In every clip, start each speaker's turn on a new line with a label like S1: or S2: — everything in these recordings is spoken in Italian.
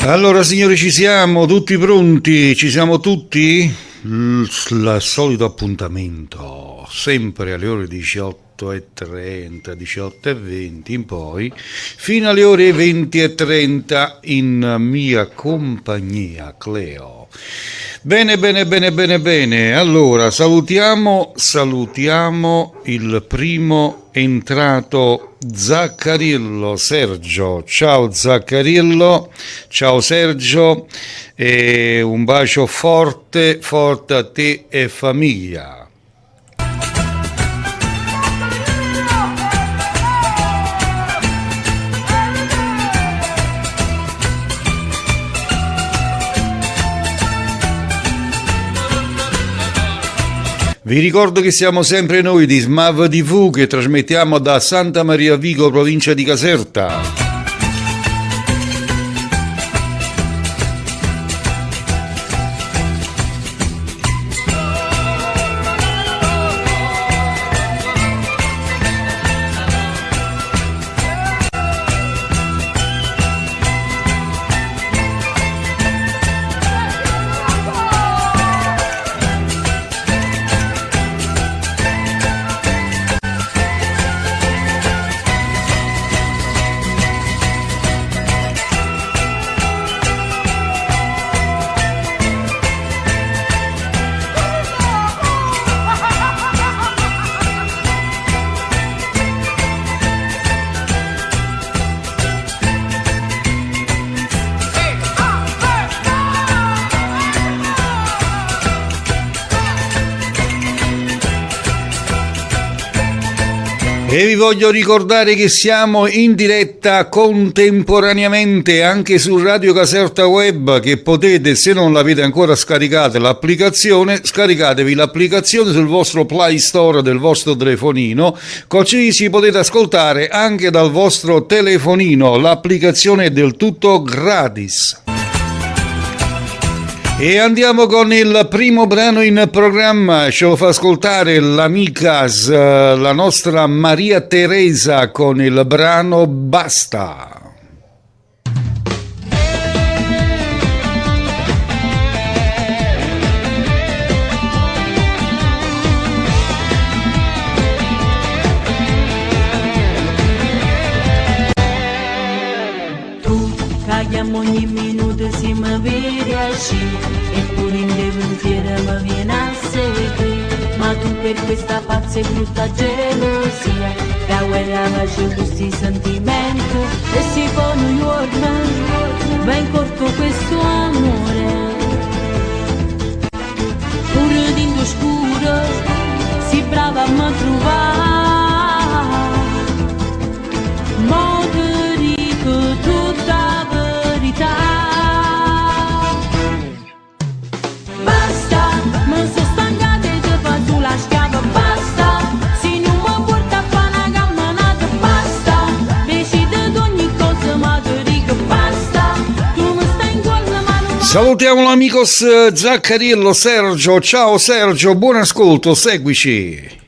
S1: Allora signori, ci siamo tutti pronti? Ci siamo tutti? Il solito appuntamento, sempre alle ore 18:30, 18:20 in poi, fino alle ore 20:30 in mia compagnia, Cleo. Bene, allora salutiamo il primo entrato, Zaccarillo, Sergio. Ciao Zaccarillo, ciao Sergio, e un bacio forte a te e famiglia. Vi ricordo che siamo sempre noi di Smav TV, che trasmettiamo da Santa Maria Vico, provincia di Caserta. E vi voglio ricordare che siamo in diretta contemporaneamente anche su Radio Caserta Web, che potete, se non l'avete ancora scaricata l'applicazione, scaricatevi l'applicazione sul vostro Play Store del vostro telefonino, così ci potete ascoltare anche dal vostro telefonino. L'applicazione è del tutto gratis. E andiamo con il primo brano in programma. Ce lo fa ascoltare l'amica, la nostra Maria Teresa, con il brano Basta.
S2: Tu caghiamo ogni minuto se mi vedi asci, eppure in dei pensieri mi viene a seguire. Ma tu per questa pazza e brutta gelosia, da guerra faccio questi sentimenti, e si fa New York, va in corto questo amore. Pure dentro scuro, si brava a mi trovare, ma ti dico tutta la verità.
S1: Salutiamo l'amico Zaccarillo, Sergio. Ciao Sergio, buon ascolto, seguici.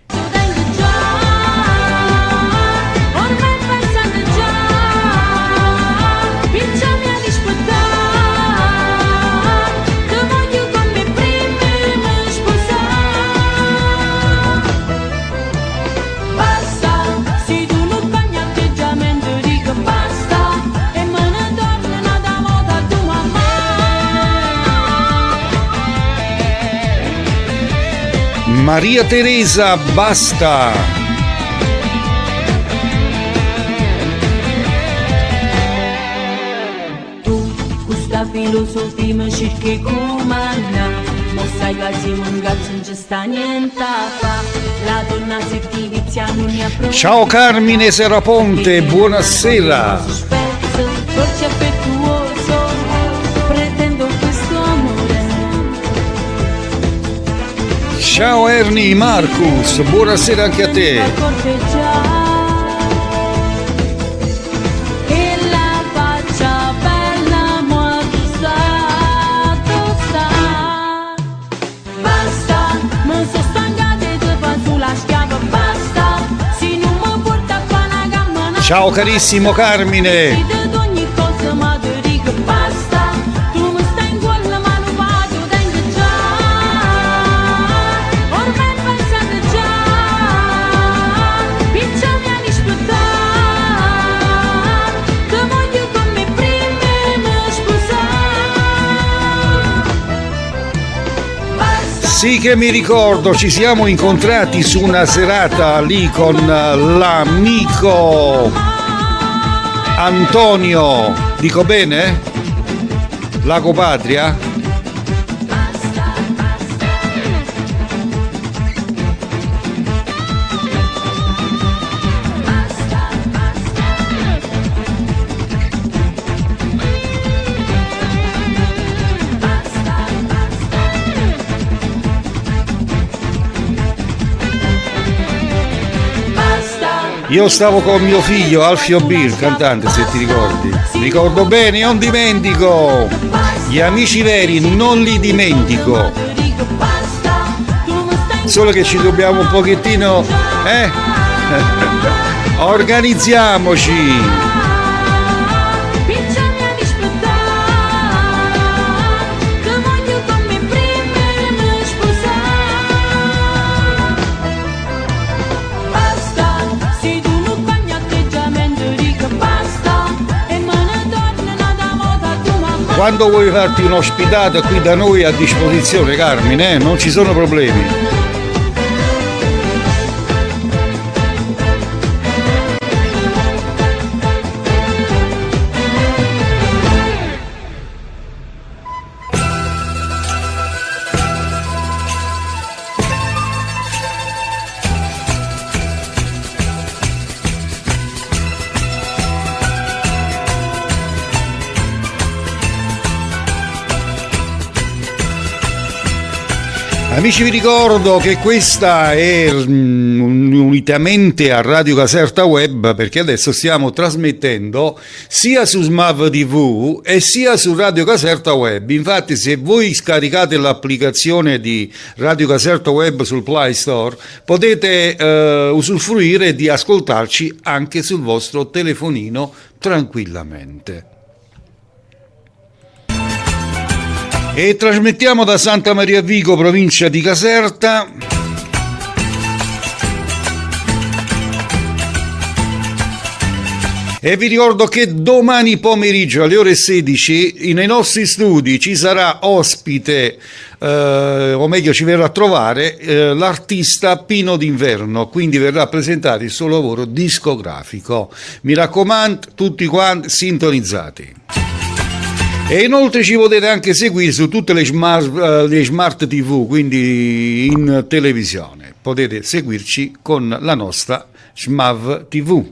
S1: Maria Teresa, basta.
S2: Tu questa filosofia mi cerchi comanda, non sai che si mangazzo non ci sta niente a fa. La donna se ti vizia non mi approva.
S1: Ciao Carmine Seraponte, buonasera.
S2: Dolce affettuoso, pretendo questo amore.
S1: Ciao Ernie Marcus, buonasera anche a te.
S2: E la faccia bella sta. Basta, non so stancata e ti fa sulla schiava. Basta, se non mi porta qua una gamba.
S1: Ciao carissimo Carmine.
S2: Ogni cosa ma ti dico basta.
S1: Sì che mi ricordo, ci siamo incontrati su una serata lì con l'amico Antonio, dico bene? Lago Patria? Io stavo con mio figlio Alfio B, il cantante, se ti ricordi. Ricordo bene, non dimentico. Gli amici veri non li dimentico. Solo che ci dobbiamo un pochettino, organizziamoci. Quando vuoi farti un'ospitata qui da noi a disposizione, Carmine, non ci sono problemi. Amici, vi ricordo che questa è unitamente a Radio Caserta Web, perché adesso stiamo trasmettendo sia su Smav TV e sia su Radio Caserta Web. Infatti, se voi scaricate l'applicazione di Radio Caserta Web sul Play Store, potete usufruire di ascoltarci anche sul vostro telefonino tranquillamente. E trasmettiamo da Santa Maria Vico, provincia di Caserta. E vi ricordo che domani pomeriggio alle ore 16 nei nostri studi ci sarà ospite, o meglio ci verrà a trovare l'artista Pino D'Inverno, quindi verrà a presentare il suo lavoro discografico. Mi raccomando, tutti quanti sintonizzati. E inoltre ci potete anche seguire su tutte le smart TV, quindi in televisione. Potete seguirci con la nostra Smav TV.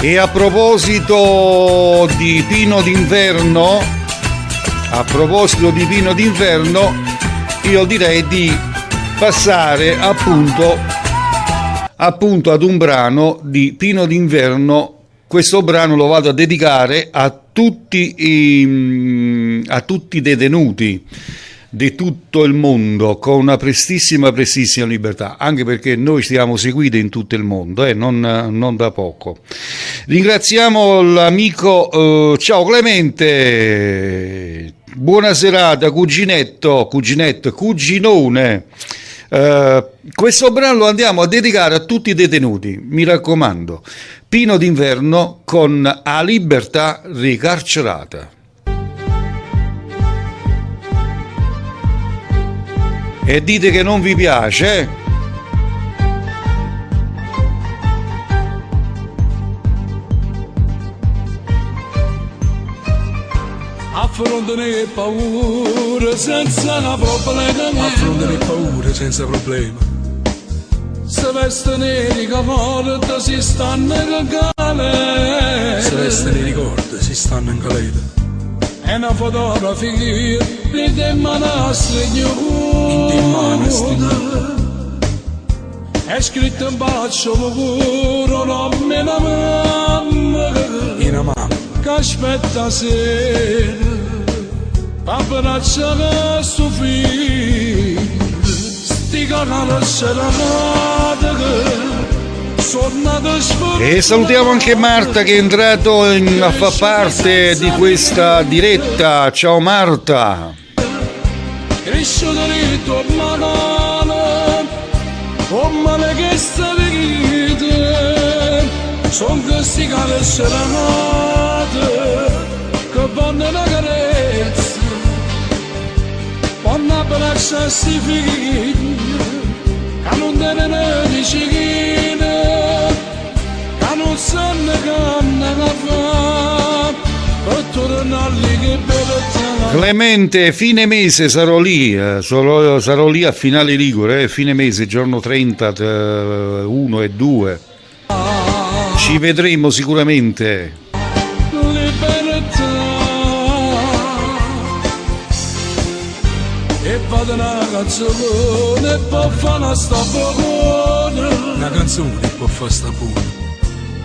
S1: E a proposito di Pino D'Inverno, io direi di passare appunto ad un brano di Pino D'Inverno. Questo brano lo vado a dedicare a tutti i detenuti di tutto il mondo, con una prestissima libertà, anche perché noi stiamo seguiti in tutto il mondo, non da poco. Ringraziamo l'amico, ciao Clemente, buona serata, cuginone. Questo brano lo andiamo a dedicare a tutti i detenuti, mi raccomando. Pino D'Inverno con A Libertà Ricarcerata. E dite che non vi piace,
S3: Affronta le paure senza problema. Affronta le paure senza problema. Se veste nei ricordi si stanno in galera. Se veste nei ricordi si stanno in galera. È una fotografia di te mano stringere. È scritto un bacio puro, non me la mamma. In una mamma che aspetta sera, abbraccia suo figlio, sti canali serata.
S1: E salutiamo anche Marta che è entrato a far parte di questa diretta. Ciao Marta.
S3: cresciuto dritto male, o male che sta vita, son questi cale serenate, che vanno una carezza, vanno a braccia sti figli, che non devono dicere, che non sanno che hanno da fare, per tornarli che bella.
S1: Clemente, fine mese sarò lì a Finale Ligure, fine mese, giorno 30, 1 e 2. Ci vedremo sicuramente.
S3: Libertà. E vado una canzone e può fare una stagione. Una canzone può fare stagione.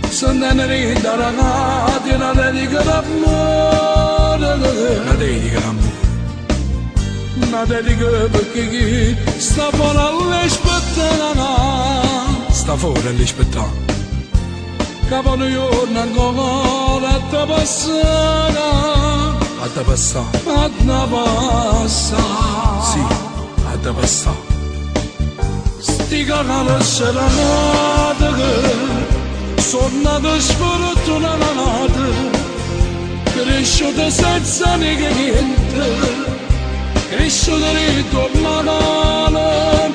S3: Sono rinda ragazzi, una dedica d'amore. Una dedica d'amore. Una dedica perché chi sta fuori all'aspettare. Sta fuori all'aspettare. Capo New York ancora a te passare. A te passare. A te passare. Sì, a te passare. Sti canali serenate che sono nato sfortunate, cresciuto senza niente, cresciuto dritto male,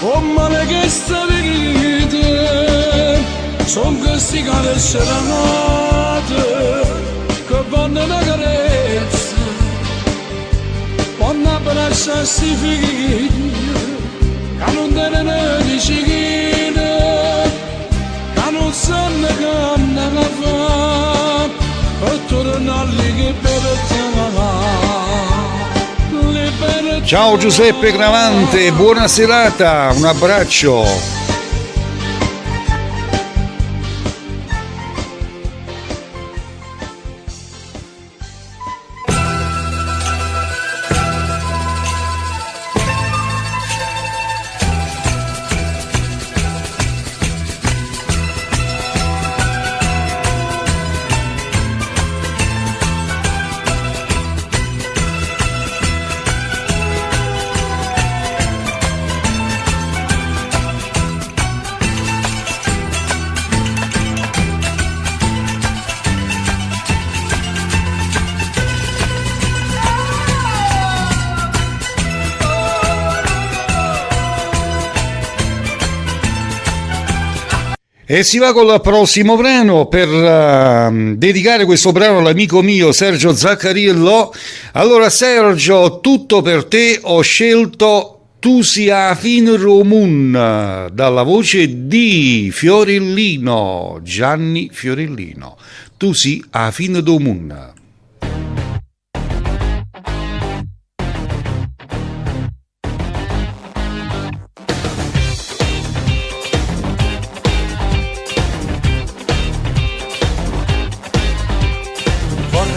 S3: o male che sta vita, son questi cale serenate, che vanno una carezza, vanno a braccia sti figli, che non devono dicere, che non sanno che hanno da fare, per tornarli che libertà.
S1: Ciao Giuseppe Gravante, buona serata, un abbraccio. E si va col prossimo brano per dedicare questo brano all'amico mio Sergio Zaccarillo. Allora Sergio, tutto per te, ho scelto Tu sia fin Romun, dalla voce di Fiorellino, Gianni Fiorellino. Tu si a fin Romun.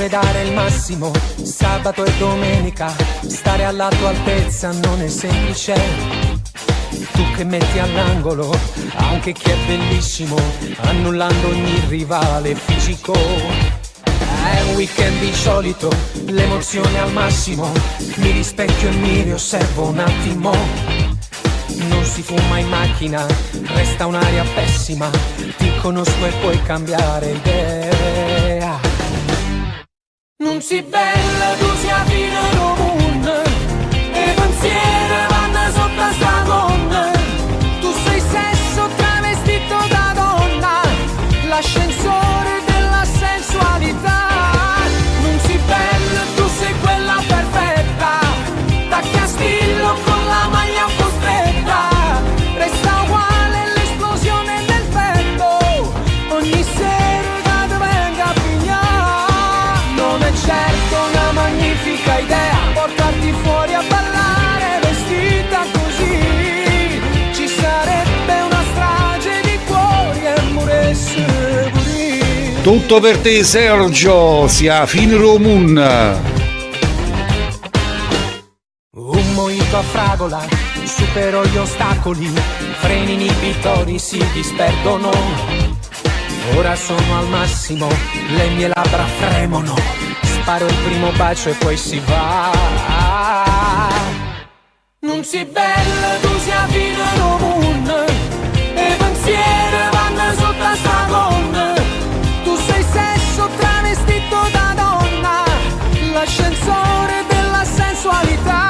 S4: Dare il massimo, sabato e domenica, stare alla tua altezza non è semplice. Tu che metti all'angolo anche chi è bellissimo, annullando ogni rivale fisico. È un weekend insolito, l'emozione al massimo, mi rispecchio e mi riosservo un attimo. Non si fuma in macchina, resta un'aria pessima, ti conosco e puoi cambiare idea. Non si bella, tu sia fino Romun, e pensieri vanno sotto a sta gonna. Tu sei sesso travestito da donna, l'ascensore della sensualità. Non si bella, tu sei quella perfetta, tacchi a stillo con la maglia un po' stretta. Resta uguale l'esplosione del petto, ogni sera che venga a pigliare. Non è certo una magnifica idea portarti fuori a ballare vestita così. Ci sarebbe una strage di cuori e moresse pure.
S1: Tutto per te Sergio, sia fin Romun.
S4: Un mojito a fragola, supero gli ostacoli, freni inibitori si disperdono. Ora sono al massimo, le mie labbra fremono, sparo il primo bacio e poi si va. Non si bella, tu sia fino al mondo, e pensieri vanno sotto a sta gonna. Tu sei sesso travestito da donna, l'ascensore della sensualità.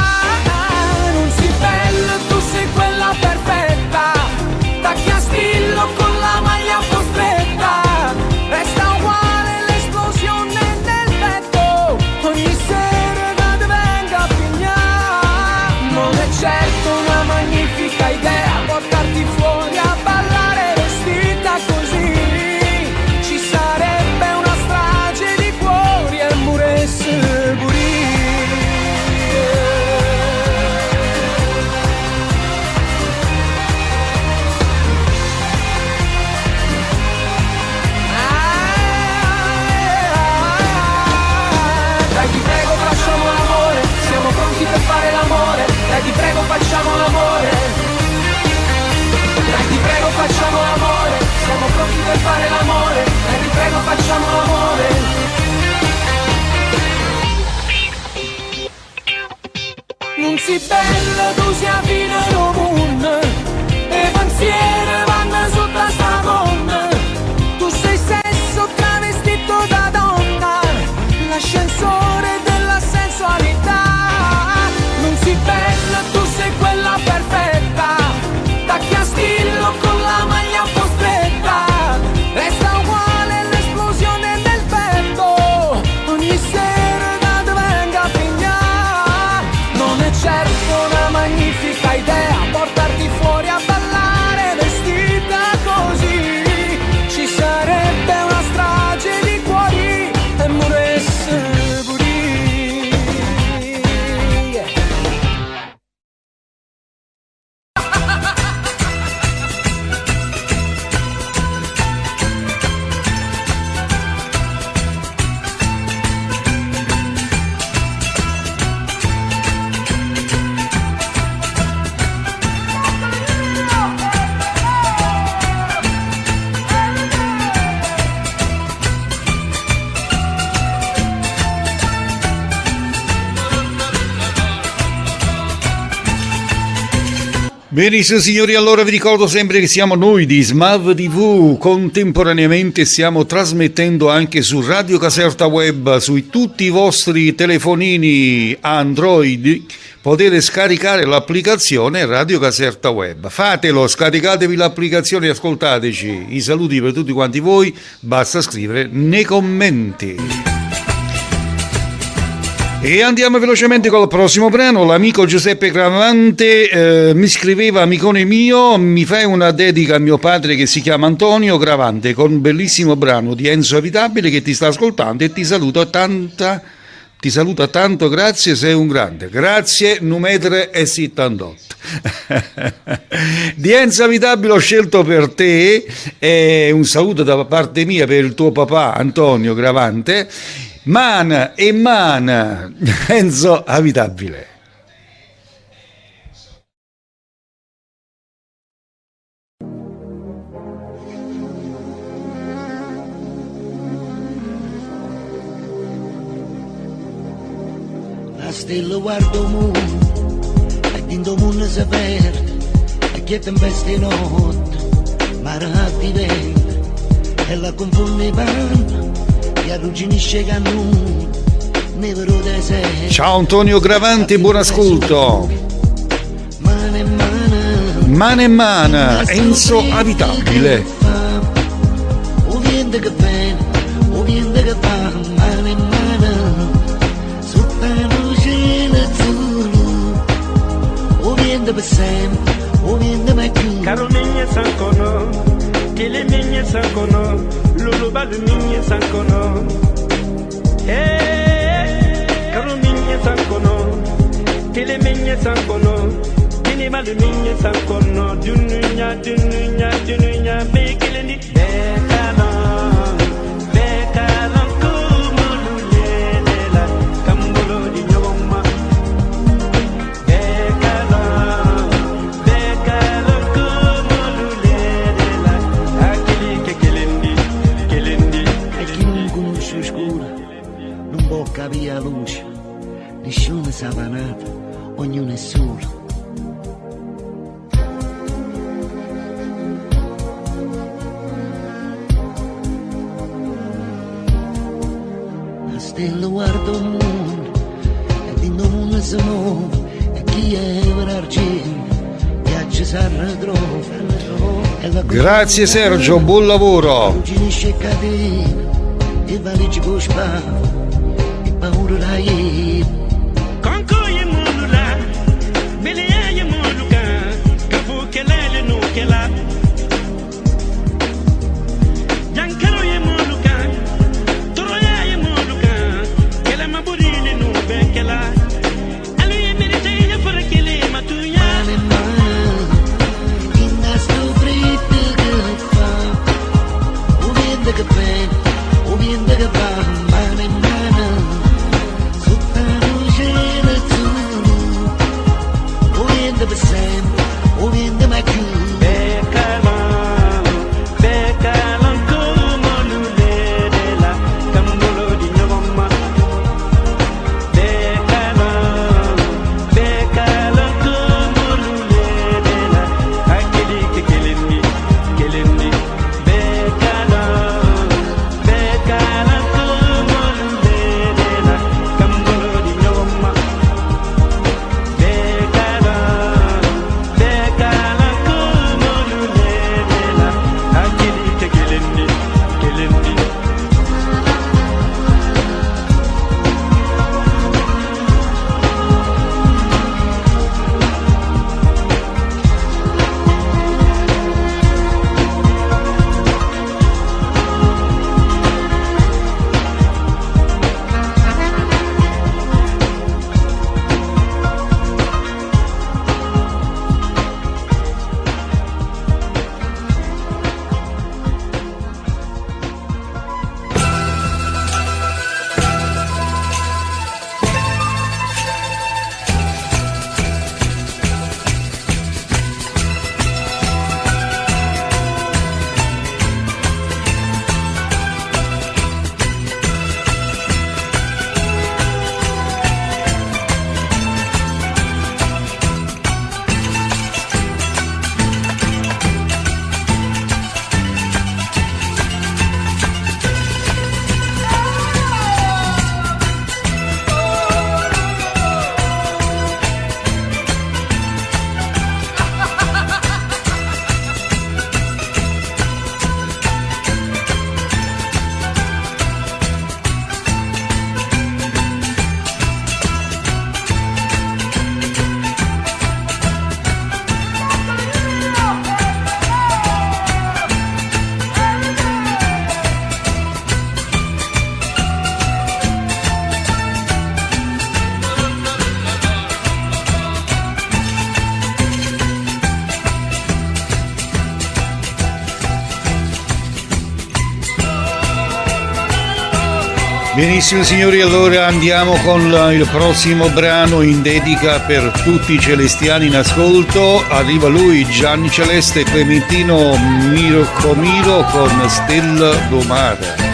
S4: Non si bella, tu sei quella perfetta, tacchi a stillo con la maglia un po' stretta. Resta uguale l'esplosione del petto, ogni sera da te venga a pigliare. Non è certo una magnifica idea portarti fuori a ballare vestita così. Ci sarebbe una strage di cuori e muresse puri. Dai ti prego facciamo l'amore, siamo pronti per fare l'amore. Dai ti prego facciamo l'amore. Dai ti prego facciamo l'amore, siamo pronti per fare l'amore. Dai ti prego facciamo l'amore. Non si bella, tu sia fino al mondo, e pensieri vanno sotto a sta gonna. Tu sei sesso travestito da donna, l'ascensore della sensualità. Non si bella, tu sei quella perfetta, tacchi a stillo con la maglia un po' stretta. Resta uguale l'esplosione del petto, ogni sera da te venga a pigliare. Non è certo una magnifica idea portarti fuori a ballare vestita così. Ci sarebbe una strage di cuori e muresse puri.
S1: Benissimo signori, allora vi ricordo sempre che siamo noi di Smav TV, contemporaneamente stiamo trasmettendo anche su Radio Caserta Web, su tutti i vostri telefonini Android, potete scaricare l'applicazione Radio Caserta Web. Fatelo, scaricatevi l'applicazione e ascoltateci. I saluti per tutti quanti voi, basta scrivere nei commenti. E andiamo velocemente col prossimo brano. L'amico Giuseppe Gravante mi scriveva: amicone mio, mi fai una dedica a mio padre che si chiama Antonio Gravante, con un bellissimo brano di Enzo Avitabile che ti sta ascoltando e ti saluta tanto, grazie, sei un grande. Grazie, numetre e 78. Di Enzo Avitabile ho scelto per te, e un saluto da parte mia per il tuo papà Antonio Gravante. Mana e mana, Enzo Avitabile.
S5: La stella guarda il mondo, e dentro il mondo si perde, e che tempesta notte, mare a diventa, e la confonde i panni.
S1: Ciao Antonio Gravante, buon ascolto. Mana e mana, Enzo Avitabile.
S5: O vento che viene, o vento che va, mana e mana, sotto il cielo azzurro. O vento per sempre, o vento mai più.
S6: Caro migna sancono, che le migne sancono, lulu balu migne sancono. Caro migna sancono, che le migne sancono, che ne balu migne sancono. Dununya, dununya, dununya, bekele ni bekala, bekala kumulu yelela, kambulo di nyoma. Bekala, bekala kumulu yelela, akili che kelendi, kelendi.
S5: E chi non conosce il scuro non può capire la luce, nessuno sa vanata, ognuno è solo.
S1: Grazie Sergio, buon lavoro.
S5: Finisce cadere e valigia con spavo e paura da ieri.
S6: Conco ye mulula, belia ye muluka, kafu kelele no kela. Jankaro ye muluka, toroya ye muluka, kela maburile no bekela. Alu ye merite ye fora kele matuya.
S5: Che ben, o bien de va, mano in mano, sotto la luce tu, o bien de besem, o bien de macu.
S6: Bekalan como lulela, cambulo di novama. Bekalan como lulela, akili ke keleni.
S1: Benissimo signori, allora andiamo con il prossimo brano in dedica per tutti i celestiani in ascolto. Arriva lui, Gianni Celeste, Clementino Mirocomiro con Stella do Mare.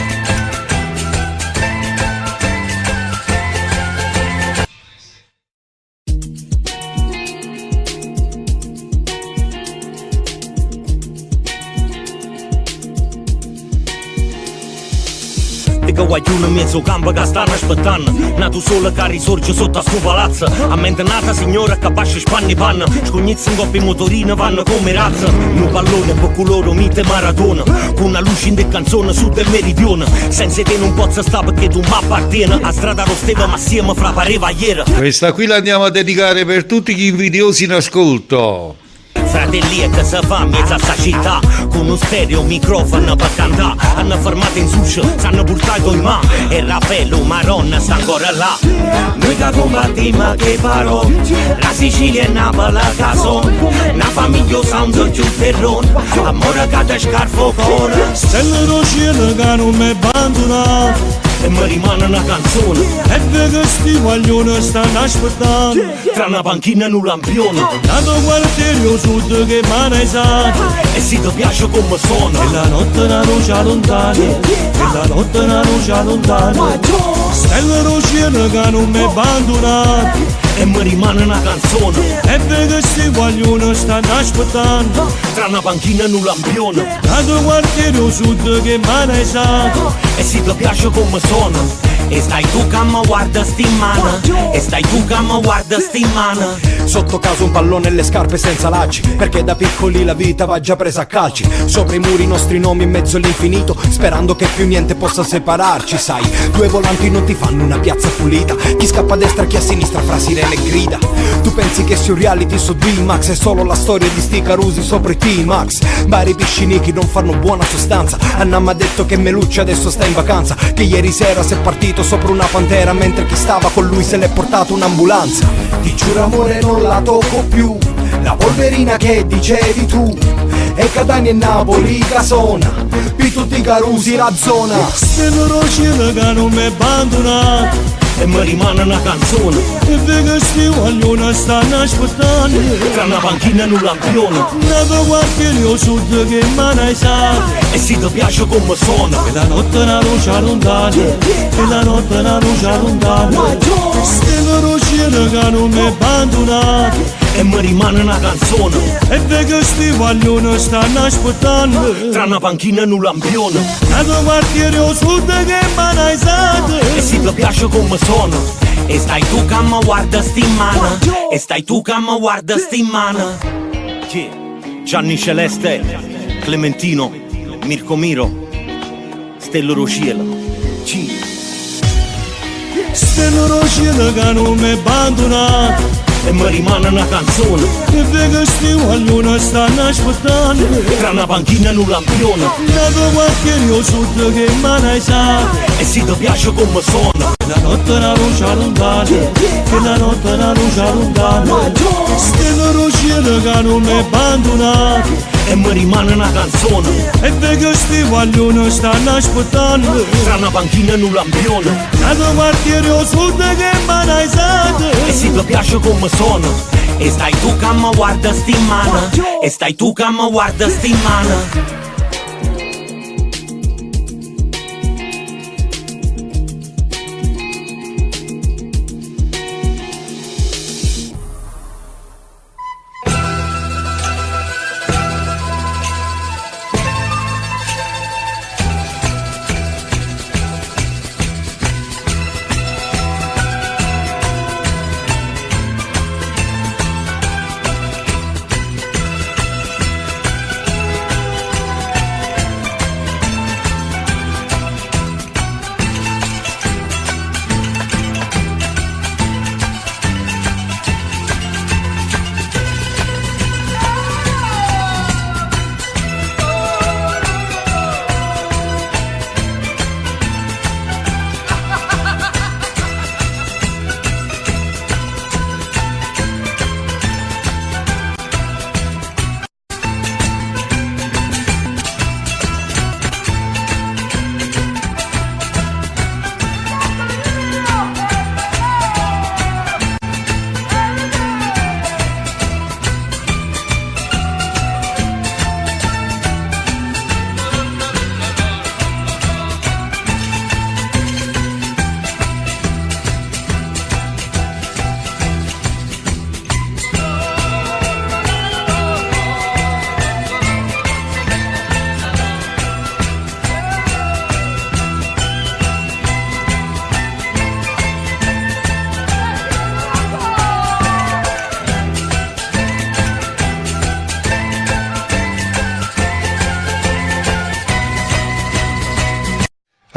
S7: Guaglione mezzo campo che stanno aspettando, nato solo che risorge sotto a sto palazzo. A mente nata signora che bascia spanni panna, scognizzi in coppia motorina vanno come razza. Un pallone per coloro mite maratona, con una luce in de canzone su del meridione. Senza te non posso stare perché tu mi appartiene. A strada lo steva ma assieme fra pareva ieri.
S1: Questa qui la andiamo a dedicare per tutti gli invidiosi in ascolto.
S7: Fratelli che si fa in mezzo a sta città, con un stereo microfono per cantare. Hanno fermato in sushi, s'hanno portato in mano, e Raffaello Maronna sta ancora là. Noi che combattiamo che parò, la Sicilia e Napoli a caso, una famiglia sound giù terrone, amore che te scarfo cuore.
S3: Stelle do cielo che non mi abbandona,
S7: e mi rimane una canzone,
S3: e vedo sti guaglioni stanno aspettando.
S7: tra una panchina e un lampione,
S3: Dato quartiere sud che mane sa,
S7: e se ti piace come suona,
S3: e la notte una luce lontana, e la notte una luce lontana. Stelle do cielo che non mi abbandona,
S7: e mi rimane una canzone,
S3: e vedo sti guaglioni stanno aspettando.
S7: tra una panchina e un lampione,
S3: Dato quartiere sud che mane sa,
S7: e se ti piace come suona, E stai tu che mi guarda stimana, e stai tu che mi guarda stimana.
S8: Sotto casa un pallone e le scarpe senza lacci, perché da piccoli la vita va già presa a calci. Sopra i muri i nostri nomi in mezzo all'infinito, sperando che più niente possa separarci. Sai, due volanti non ti fanno una piazza pulita, chi scappa a destra chi a sinistra fra sirene e grida. Tu pensi che sia un reality su D-Max, è solo la storia di sti carusi sopra i T-Max. Vari piscinichi non fanno buona sostanza, Anna m'ha detto che Melucci adesso sta in vacanza, che ieri sera si è partito sopra una pantera, mentre chi stava con lui se l'è portato un'ambulanza. Ti giuro amore non la tocco più, la polverina che dicevi tu, e Catania e Napoli casona, per tutti i carusi la zona.
S3: Se loro cielo che non mi abbandonato
S7: e mi rimane una canzone,
S3: e vedo sti vogliono stanno aspettando,
S7: tra una panchina e un lampione,
S3: nato qualche io sud che mai sa,
S7: e se ti piace come suona,
S3: e la notte una luce lontana, e la notte una luce lontana. Se loro cielo che non mi abbandonato
S7: e mi rimane una canzone,
S3: e vedo sti vogliono stanno aspettando,
S7: tra una panchina e un lampione,
S3: nato quartiere io sud che mai sa,
S7: e se ti piace come suona, e stai tu che mi guarda stimana, e stai tu che mi guarda stimana. Gianni Celeste, Clementino, Mirko Miro, Stello Rociela.
S3: Se loro cielo che non mi abbandonato
S7: e mi rimane una canzone,
S3: e vedo sti vogliono stanno aspettando,
S7: tra una panchina e un lampione,
S3: nato quartiere io sud che mai sa,
S7: e se ti piace come suona,
S3: la notte una luce lontana, e la notte una luce lontana. Se loro cielo che non mi abbandonato
S7: e mi rimane una canzone,
S3: e vedo sti vogliono stanno aspettando,
S7: tra una panchina e un lampione,
S3: nato quartiere io sud che mai sa,
S7: e se ti piace come suona, e stai tu che mi guarda stimana, e stai tu che mi guarda stimana.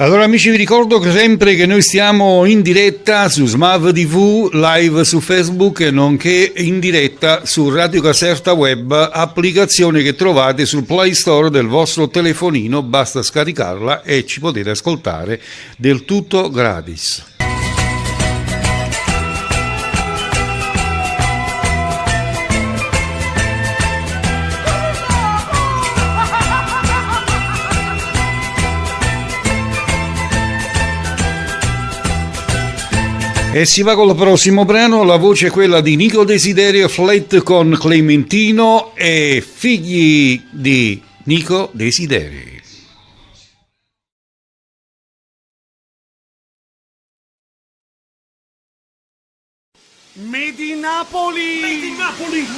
S1: Allora amici, vi ricordo che sempre che noi stiamo in diretta su Smav TV, live su Facebook, nonché in diretta su Radio Caserta Web, applicazione che trovate sul Play Store del vostro telefonino, basta scaricarla e ci potete ascoltare del tutto gratis. E si va col prossimo brano, la voce è quella di Nico Desiderio Flat con Clementino e figli di Nico Desiderio.
S8: Made in Napoli,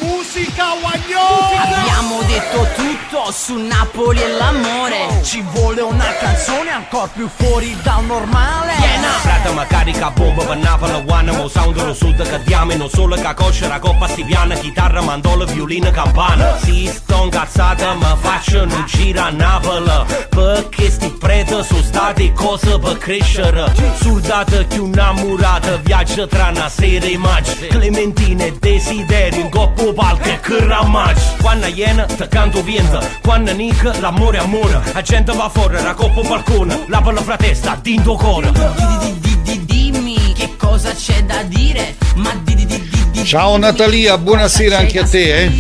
S8: musica Wagnò.
S9: Abbiamo detto tutto su Napoli e l'amore.
S8: Ci vuole una canzone ancora più fuori dal normale.
S7: Frate ma carica bomba per Napoli, One, mo sound lo sud che diamo. Non solo che cosce, la coppa stiviana, chitarra, mandola, violino, campana. Si sto incazzata, ma faccio un giro a Napoli, perché sti preti sono stati cose per crescere. Soldati più innamorati, viaggia tra una sera e maggio. Clementine e desideri in coppo palco e che ramaggi. Quando iena te canto viento, quando nick l'amore è amore. La gente va fuori, la coppa balcone, la per la fratesta, dinto cuore.
S9: Dimmi che cosa c'è da dire, ma
S1: Ciao Natalia, buonasera anche a te, eh?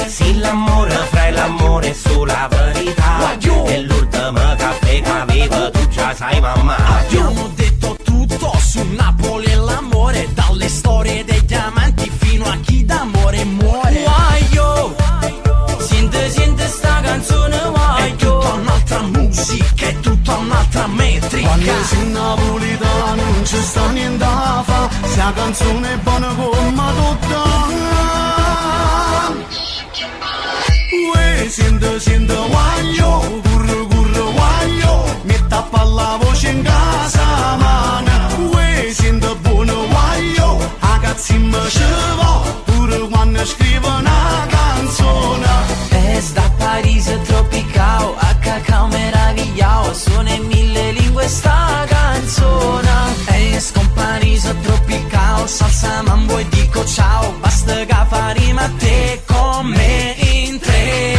S7: Sì, l'amore fra l'amore sulla verità. E l'ultimo caffè che avevo tu già sai mamma.
S8: Abbiamo detto tutto su Napoli e l'amore, dalle storie degli amanti fino a chi d'amore muore.
S9: Waio, sente sta canzone,
S8: È tutta un'altra musica, è tutta un'altra metrica. Quando sei napolitano non c'è sta niente da fa, sta canzone è buona come tutta. Uè, sente Waio, curre Waio, mi tappa la voce in casa mana. Uè, sente buono Waio, a cazzi mi ci va, pure quando scrivo una canzone.
S9: es da Parigi tropical, a cacao meravigliao, suona in mille lingue sta canzone. Es con Parigi tropical, salsa mambo e dico ciao, basta che faremo a te con me in tre.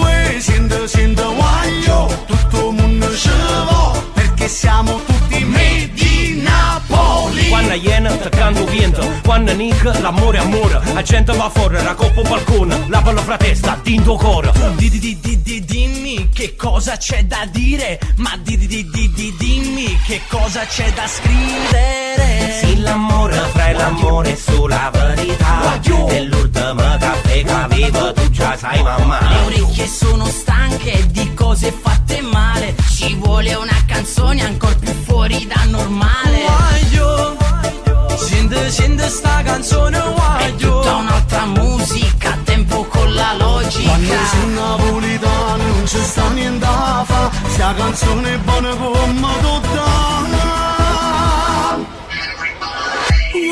S8: Uè, sente Waio, tutto il mondo ci va, perché siamo tutti made in Napoli.
S7: Quando iena te canto viento, quando nick l'amore è amore. La gente va fuori, la coppa balcone, la per la fratesta, dinto cuore.
S8: Dimmi che cosa c'è da dire, ma dimmi che cosa c'è da scrivere.
S7: Sì, l'amore fra l'amore sulla verità. E l'ultimo caffè che avevo tu già sai mamma.
S9: Le orecchie sono stanche di cose fatte male, ci vuole una canzone ancora più fuori da normale.
S8: Waio, sente sta canzone Waio,
S9: è tutta un'altra musica, a tempo con la logica.
S8: quando sei napolitano non c'è sta niente da fa, sta canzone è buona come tutta.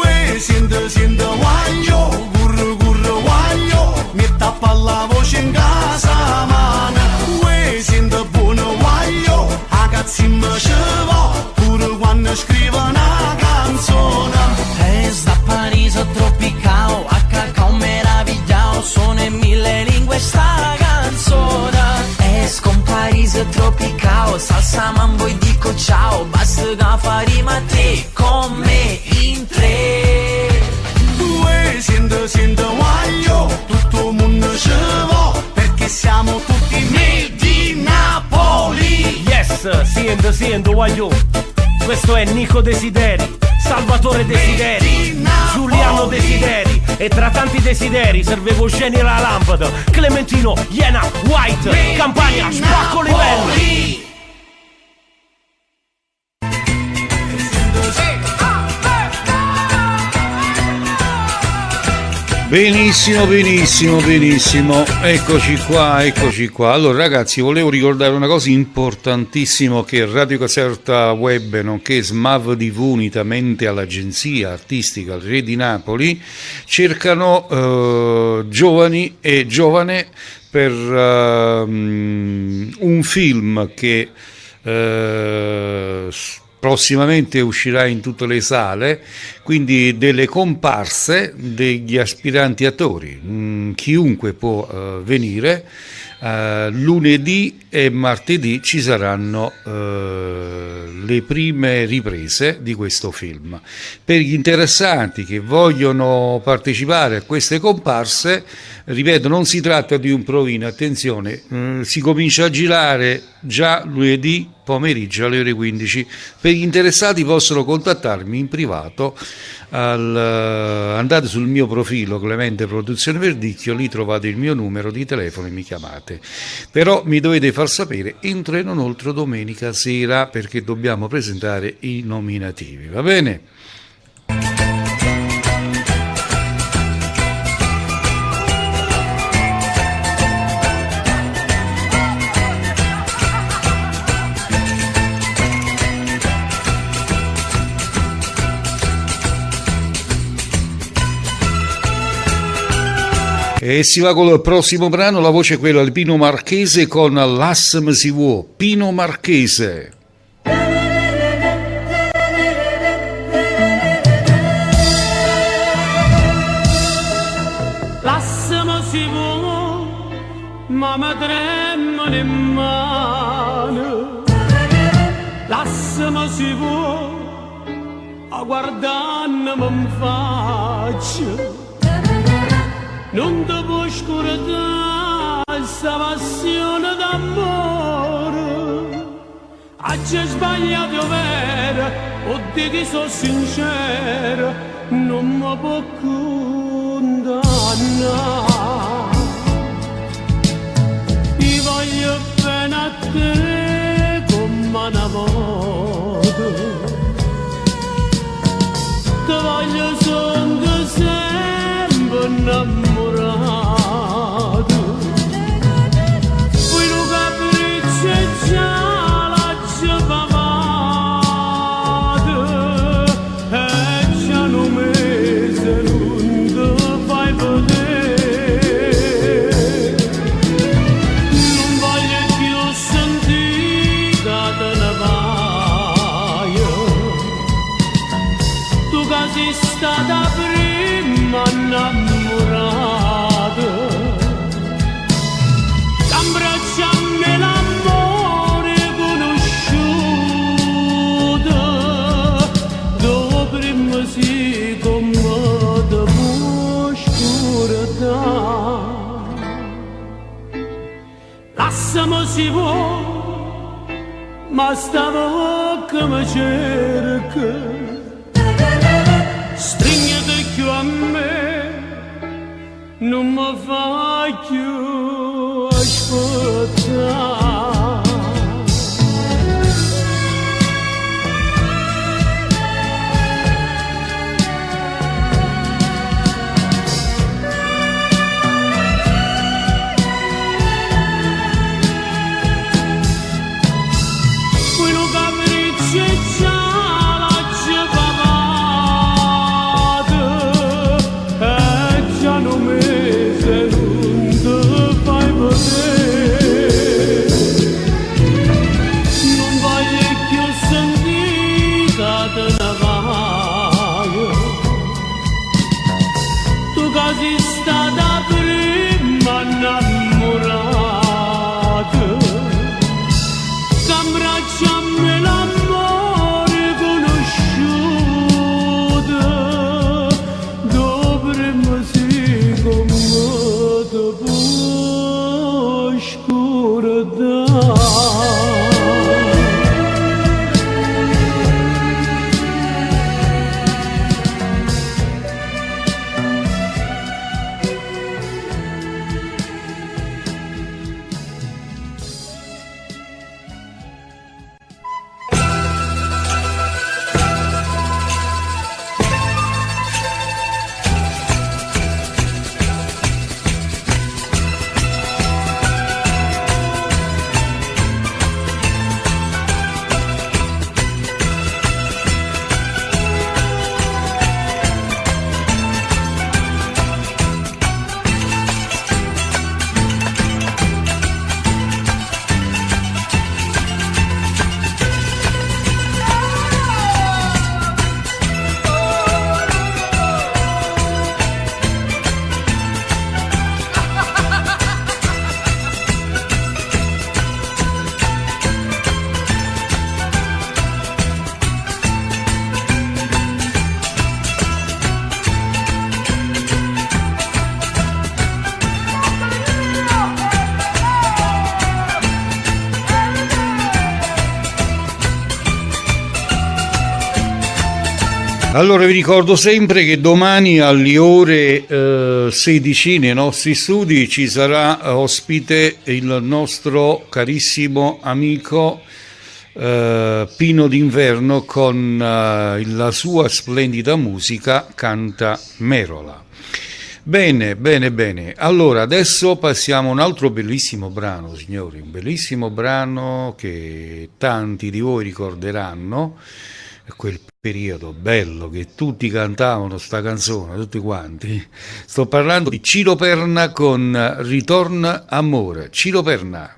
S8: Uè, sente Waio, curre Waio, mi tappa la voce in casa mana. Uè, sente buono Waio, a cazzi mi ci va, pure quando scrivo una canzone.
S9: Es da Parigi tropical, a cacao meravigliao, suona in mille lingue sta canzone. Es con Parigi tropical, salsa mambo e dico ciao, basta che faremo a te con me in tre.
S8: Uè, sente Waio, tutto il mondo ci va, perché siamo tutti made in Napoli.
S7: Yes, siendo Waio. Questo è Nico Desideri, Salvatore Desideri, Giuliano Desideri. E tra tanti desideri servevo sceni alla lampada. Clementino, Iena, White, Campania, spacco livello.
S1: Benissimo. Eccoci qua. Allora ragazzi, volevo ricordare una cosa importantissima, che Radio Caserta Web, nonché SMAV TV, unitamente all'Agenzia Artistica Re di Napoli, cercano giovani e giovane per un film che prossimamente uscirà in tutte le sale, quindi delle comparse degli aspiranti attori. Chiunque può venire. Lunedì e martedì ci saranno le prime riprese di questo film. Per gli interessati che vogliono partecipare a queste comparse, ripeto, non si tratta di un provino, attenzione, si comincia a girare già lunedì pomeriggio alle ore 15. Per gli interessati possono contattarmi in privato, andate sul mio profilo Clemente Produzione Verdicchio, lì trovate il mio numero di telefono e mi chiamate. Però mi dovete far sapere entro e non oltre domenica sera, perché dobbiamo presentare i nominativi, va bene? E si va con il prossimo brano, la voce è quella di Pino Marchese con Lassam si vuò. Pino Marchese.
S10: Lassam si vuò, ma mi tremano in mano. Lassam si vuò, a guardarmi in faccia. Non ti può scordare questa passione d'amore. Oggi è sbagliato vero, o di che sono sincero, non mi può condannare. Io voglio bene a te come una volta. Ti voglio solo sempre innamorato. Poi lo capriccio e già la giovavate. E già un mese non ti fai vedere. Non voglio più sentire te ne vai. Tu che sei stata prima innamorata, t'abbracciami l'amore conosciuto, dove prima si come te può scordare. Lassami si può, ma stavo che mi cerca. Stringete più a me, non mi fa più aspettare. Poi lo capriccio e già la giovavate. E già un mese non ti fai vedere. Non voglio più sentire te ne vai. Tu che sei stata prima innamorata, t'abbracciami l'amore conosciuto, dove prima si come te può scordare.
S1: Allora vi ricordo sempre che domani alle ore 16 nei nostri studi ci sarà ospite il nostro carissimo amico Pino D'Inverno con la sua splendida musica Canta Merola. Bene, bene, bene. Allora adesso passiamo a un altro bellissimo brano, signori, un bellissimo brano che tanti di voi ricorderanno. quel periodo bello che tutti cantavano sta canzone, tutti quanti. Sto parlando di Ciro Perna con Ritorna amore. Ciro Perna.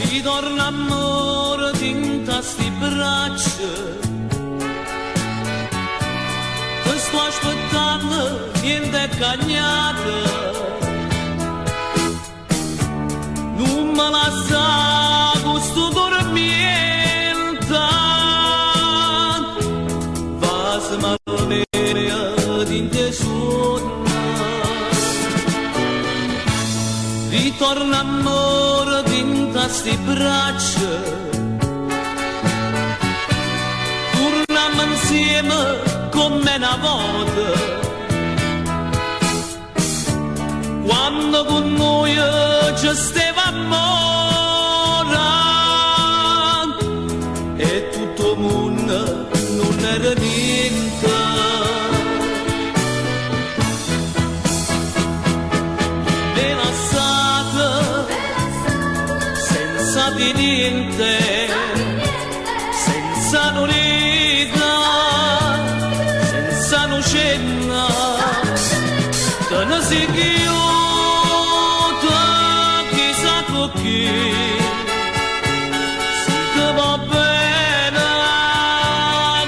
S10: Ritorna amore dinta sti braccia, ti sto aspettando niente cagnata, non me la sa gusto dormienta, vas malvenere dinte suona. Ritorna amore dinta sti braccia, torniamo insieme come una volta, quando con noi ci stavamo e tutto il mondo non era niente. Senza di niente, senza un'unità, senza una cena, te ne si chiude chissà con chi, se ti va bene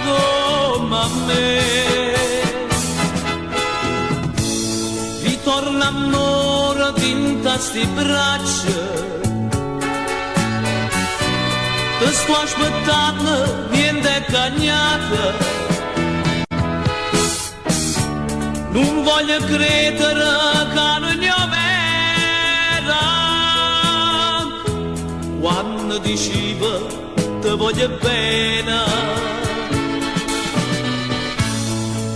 S10: come a me. Ritorna amore dinta sti braccia, ti sto aspettando niente cagnata, non voglio credere che non è vera, quando dicevo ti voglio bene,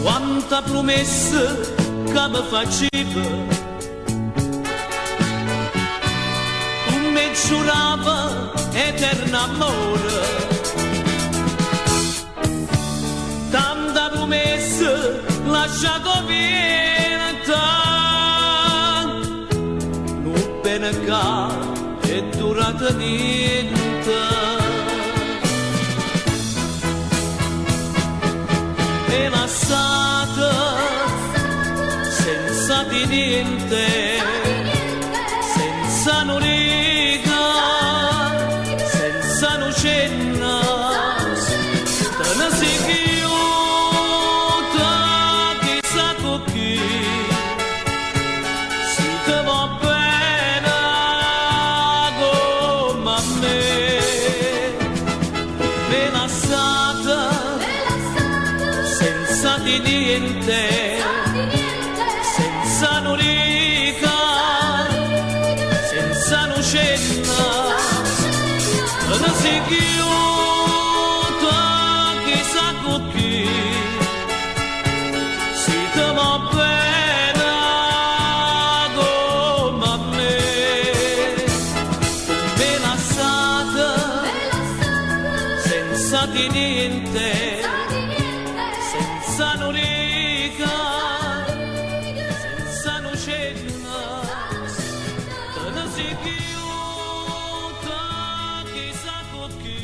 S10: quanta promessa che mi faceva, tu mi giurava eterno amore, tanta promessa lascia convinta, non bene che è durata niente, e lasciata senza di niente, senza un'unità, cenna, te ne si chiude chissà con chi, se ti va bene come a me. Me lasciata senza di niente, senza un'unica, senza una cenna, non si chiude chissà con chi, se ti va bene come a me. Me lasciata senza di niente, senza un'unica, senza una cenna, te ne si chiude chissà con chi.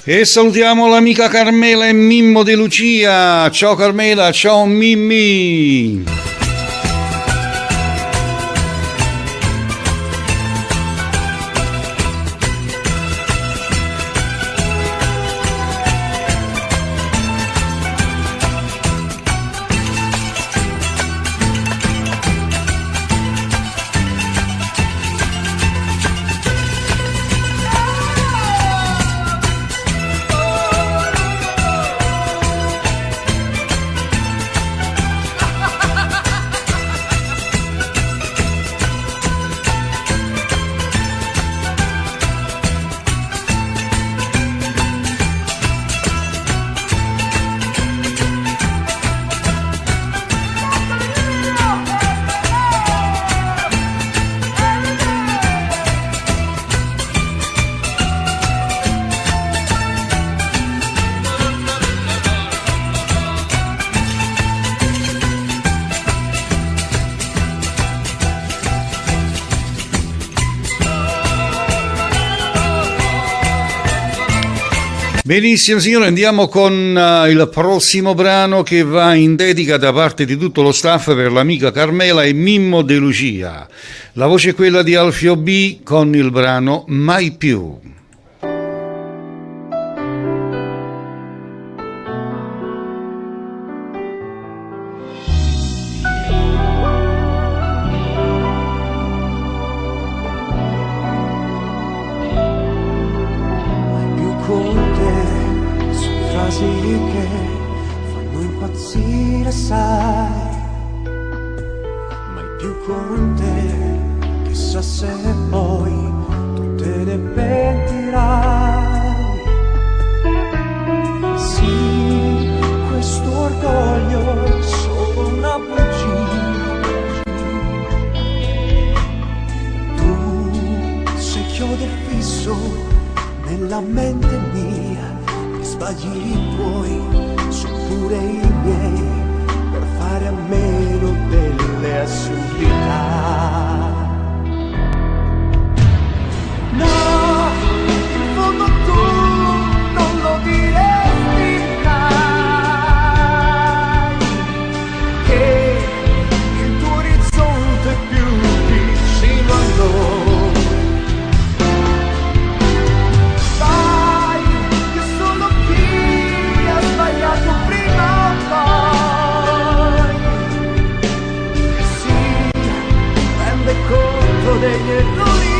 S1: E salutiamo l'amica Carmela e Mimmo di Lucia. Ciao Carmela, ciao Mimmi. Benissimo signore, andiamo con il prossimo brano che va in dedica da parte di tutto lo staff per l'amica Carmela e Mimmo De Lucia. La voce è quella di Alfio B con il brano Mai più.
S11: Che fanno impazzire, sai, mai più con te, chissà se poi tu te ne pentirai. Sì, questo orgoglio è solo una bugia. Tu sei chiodo fisso nella mente mia, sbagli i tuoi, sono pure i miei, per fare a meno delle assurdità. No, in fondo tu non lo diresti mai, che il tuo orizzonte è più vicino a noi. Degli errori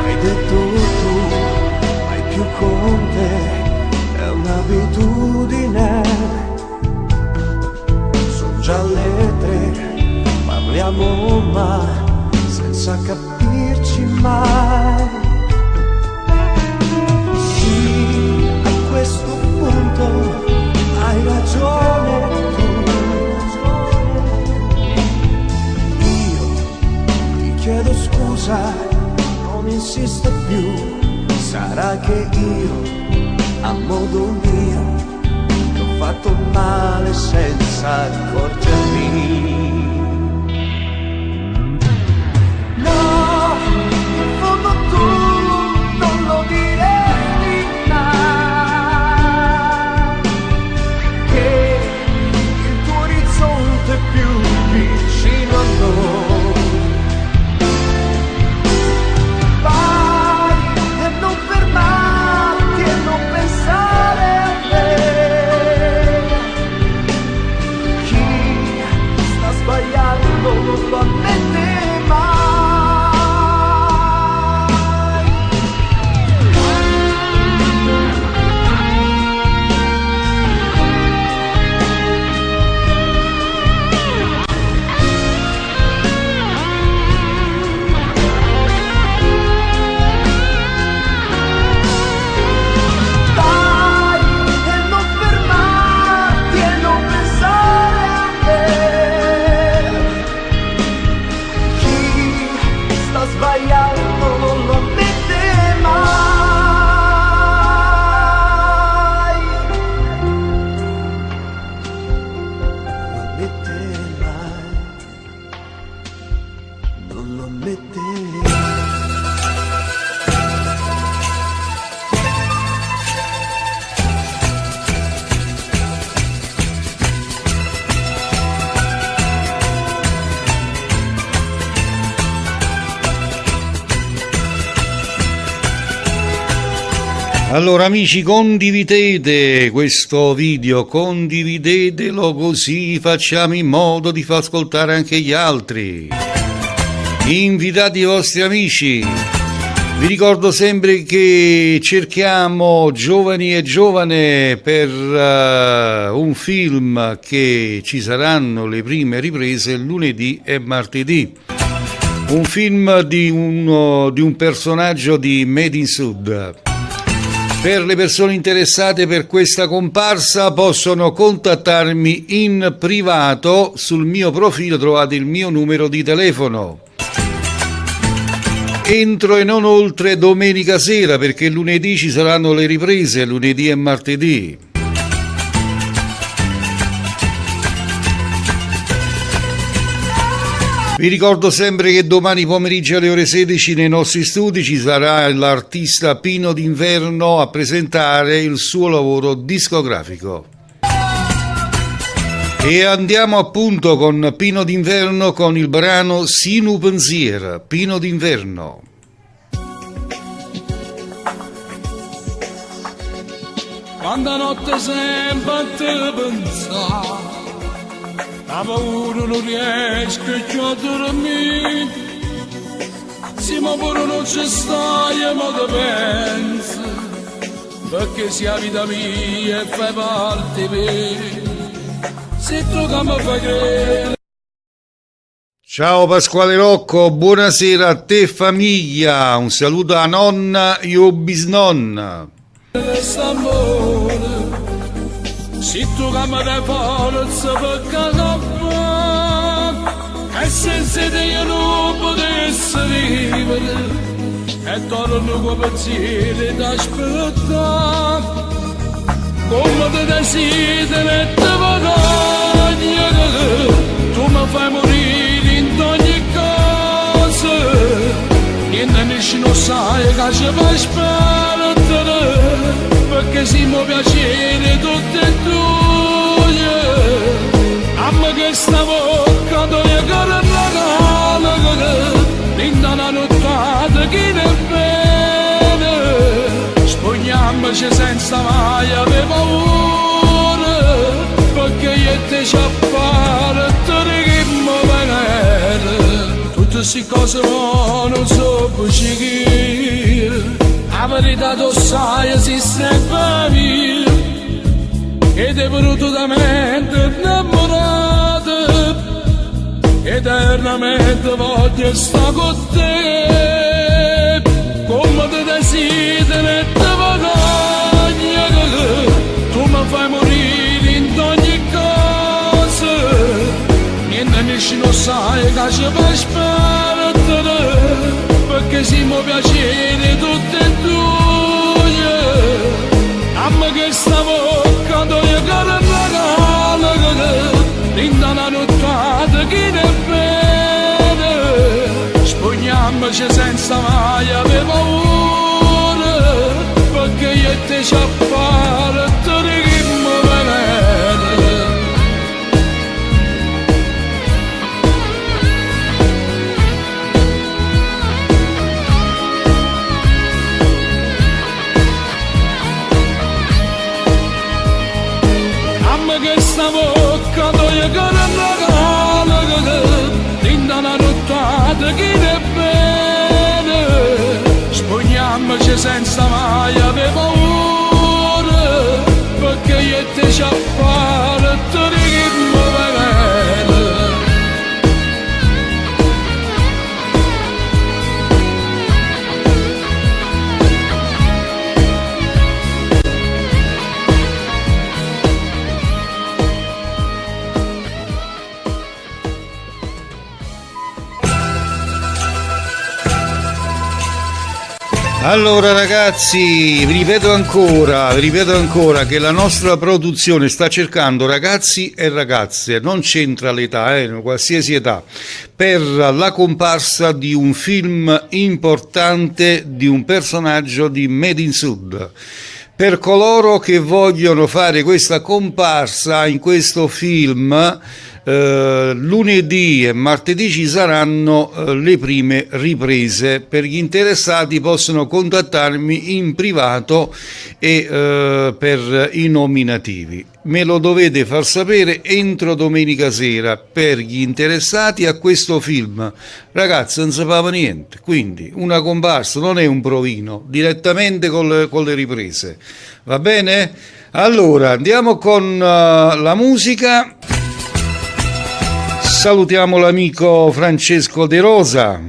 S11: hai detto tu, mai più con te, è un'abitudine. Sono già le 3, parliamo ma senza capirci mai. A questo punto hai ragione tu. Io ti chiedo scusa, non insisto più. Sarà che io, a modo mio, ti ho fatto male senza accorgermi. No, in fondo tu non lo diresti mai, che il tuo orizzonte è più vicino a noi. Vai e non fermarti e non pensare a me. Chi sta sbagliando non lo ammette mai.
S1: Allora amici, condividete questo video, condividetelo così facciamo in modo di far ascoltare anche gli altri. Invitate i vostri amici. Vi ricordo sempre che cerchiamo giovani e giovane per un film che ci saranno le prime riprese lunedì e martedì. Un film di un personaggio di Made in Sud. Per le persone interessate per questa comparsa possono contattarmi in privato, sul mio profilo trovate il mio numero di telefono. Entro e non oltre domenica sera, perché lunedì ci saranno le riprese, lunedì e martedì. Vi ricordo sempre che domani pomeriggio alle ore 16 nei nostri studi ci sarà l'artista Pino D'Inverno a presentare il suo lavoro discografico. E andiamo appunto con Pino D'Inverno con il brano Sinu Pensier. Pino D'Inverno.
S3: Quando notte sempre a te pensare, la paura non riesco più a dormire, se ma pure non ci stai ma te pensi, perché sia vita mia e fai parte per, se tu che mi fai credere.
S1: Ciao Pasquale Rocco, buonasera a te famiglia, un saluto a nonna e a bisnonna.
S3: Quest'amore, se tu che mi dai forza per campare, e senza te io non potessi vivere, e torno con pensieri da aspettare, come ti desidero e ti voglio, tu mi fai morire in ogni cosa, niente nessuno sai che ci fa sperare, perché siamo piacere tutte e due, a me che stavo quando io caro regalo, linda una nottata che ne bene, spugniamoci senza mai avere paura, perché io e te ci appare, te righiamo venere, tutte queste cose non so perché. La verità tu sai esiste mia, ed è volutamente innamorata, eternamente voglio stare con te, come ti desidero e ti voglio, tu mi fai morire in ogni cosa, niente nessuno sai che ci fa sperare, perché siamo piacere tutte e due, a me che stavo quando io caro regalo, linda una nottata che ne bene, spugniamoci senza mai avere paura, perché io e te ci appare, te righiamo venere. Che stavo quando io caro regalo, linda una nottata che ne bene, spugniamoci senza mai avere paura, perché io e te ci appare, te righiamo venere.
S1: Allora ragazzi, vi ripeto ancora che la nostra produzione sta cercando ragazzi e ragazze, non c'entra l'età, qualsiasi età, per la comparsa di un film importante di un personaggio di Made in Sud. Per coloro che vogliono fare questa comparsa in questo film, lunedì e martedì ci saranno le prime riprese. Per gli interessati possono contattarmi in privato e per i nominativi. Me lo dovete far sapere entro domenica sera per gli interessati a questo film. Ragazzi, non sapeva niente, quindi una comparsa non è un provino, direttamente con le riprese. Va bene? Allora, andiamo con la musica. Salutiamo l'amico Francesco De Rosa.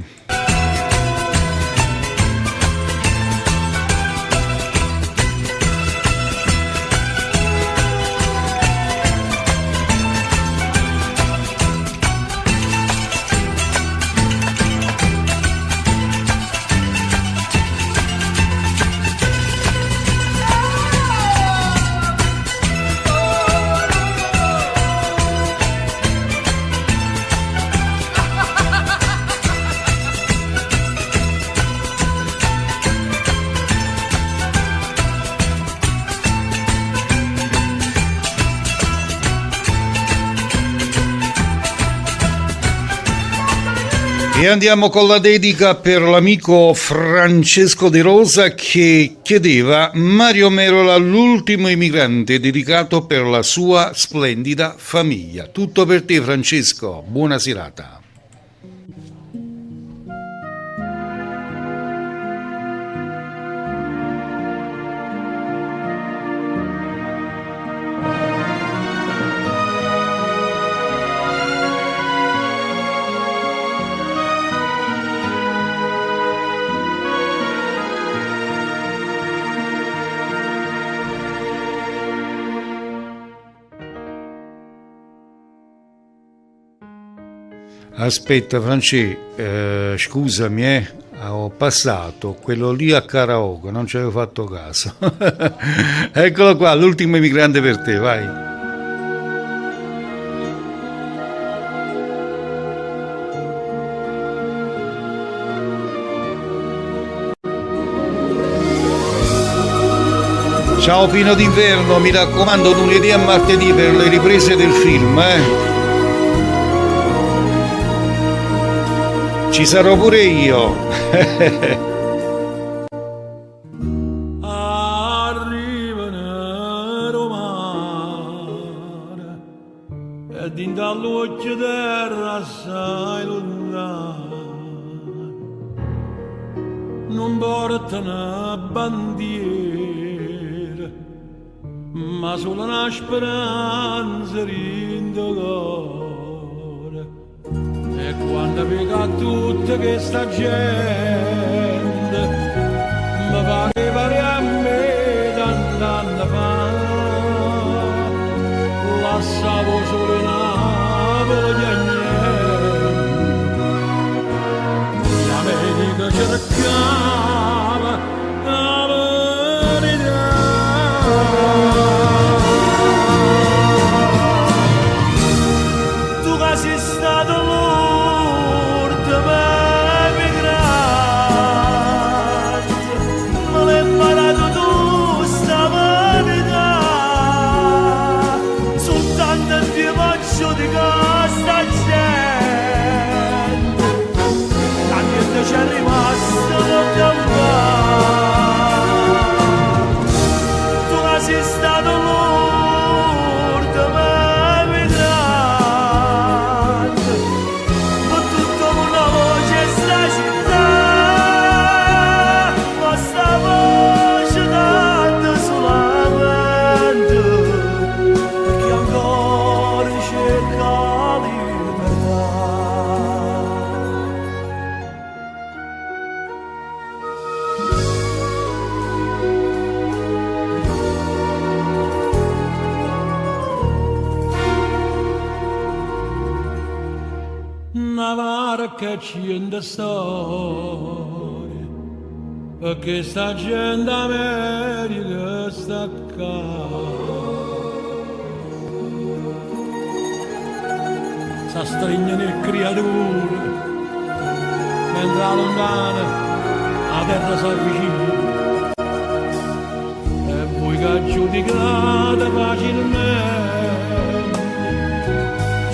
S1: E andiamo con la dedica per l'amico Francesco De Rosa che chiedeva Mario Merola, l'ultimo immigrante, dedicato per la sua splendida famiglia. Tutto per te Francesco, buona serata. Aspetta scusami, ho passato quello lì a karaoke, non ci avevo fatto caso. Eccolo qua, l'ultimo immigrante per te, vai. Ciao Pino d'Inverno, mi raccomando lunedì a martedì per le riprese del film, Ci sarò pure io.
S3: Arriva una romana e dintre all'occhio terra assai lontana non porta una bandiera ma solo una speranza rindo cuore. E quando vedo a tutta questa gente mi pare a me tant'anni fa lasciavo solo in Napoli a niente l'America cercava la verità. Tu che sei stato c'è rimasto da tu sei stato l'urto ma vibrante con tutto una voce sta città ma sta voce tanto solamente perché ancora cerca libertà. Una barca c'è storia perché sta gente America sta qua sa stringono le creature mentre la lontana la terra si avvicina e voi che giudicate facilmente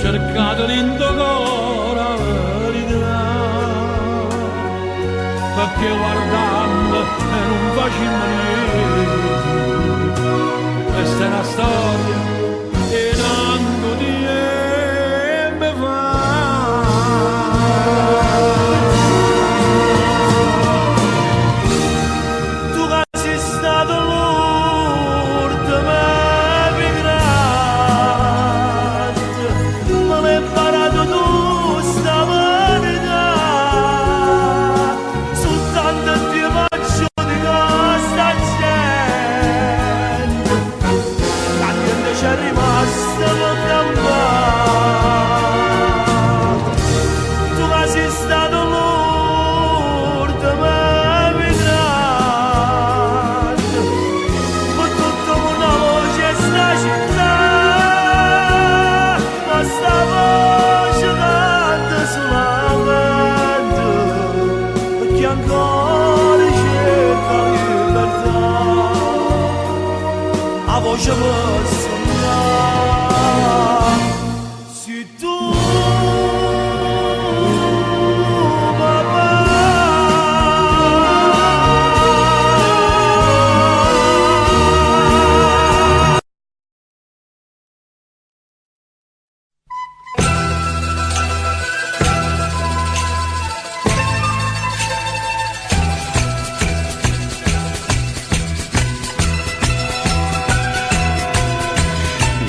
S3: cercate l'indogore la verità perché guardando e non facendo niente questa è una storia e tanto tempo fa. Tu che sei stato l'urto ma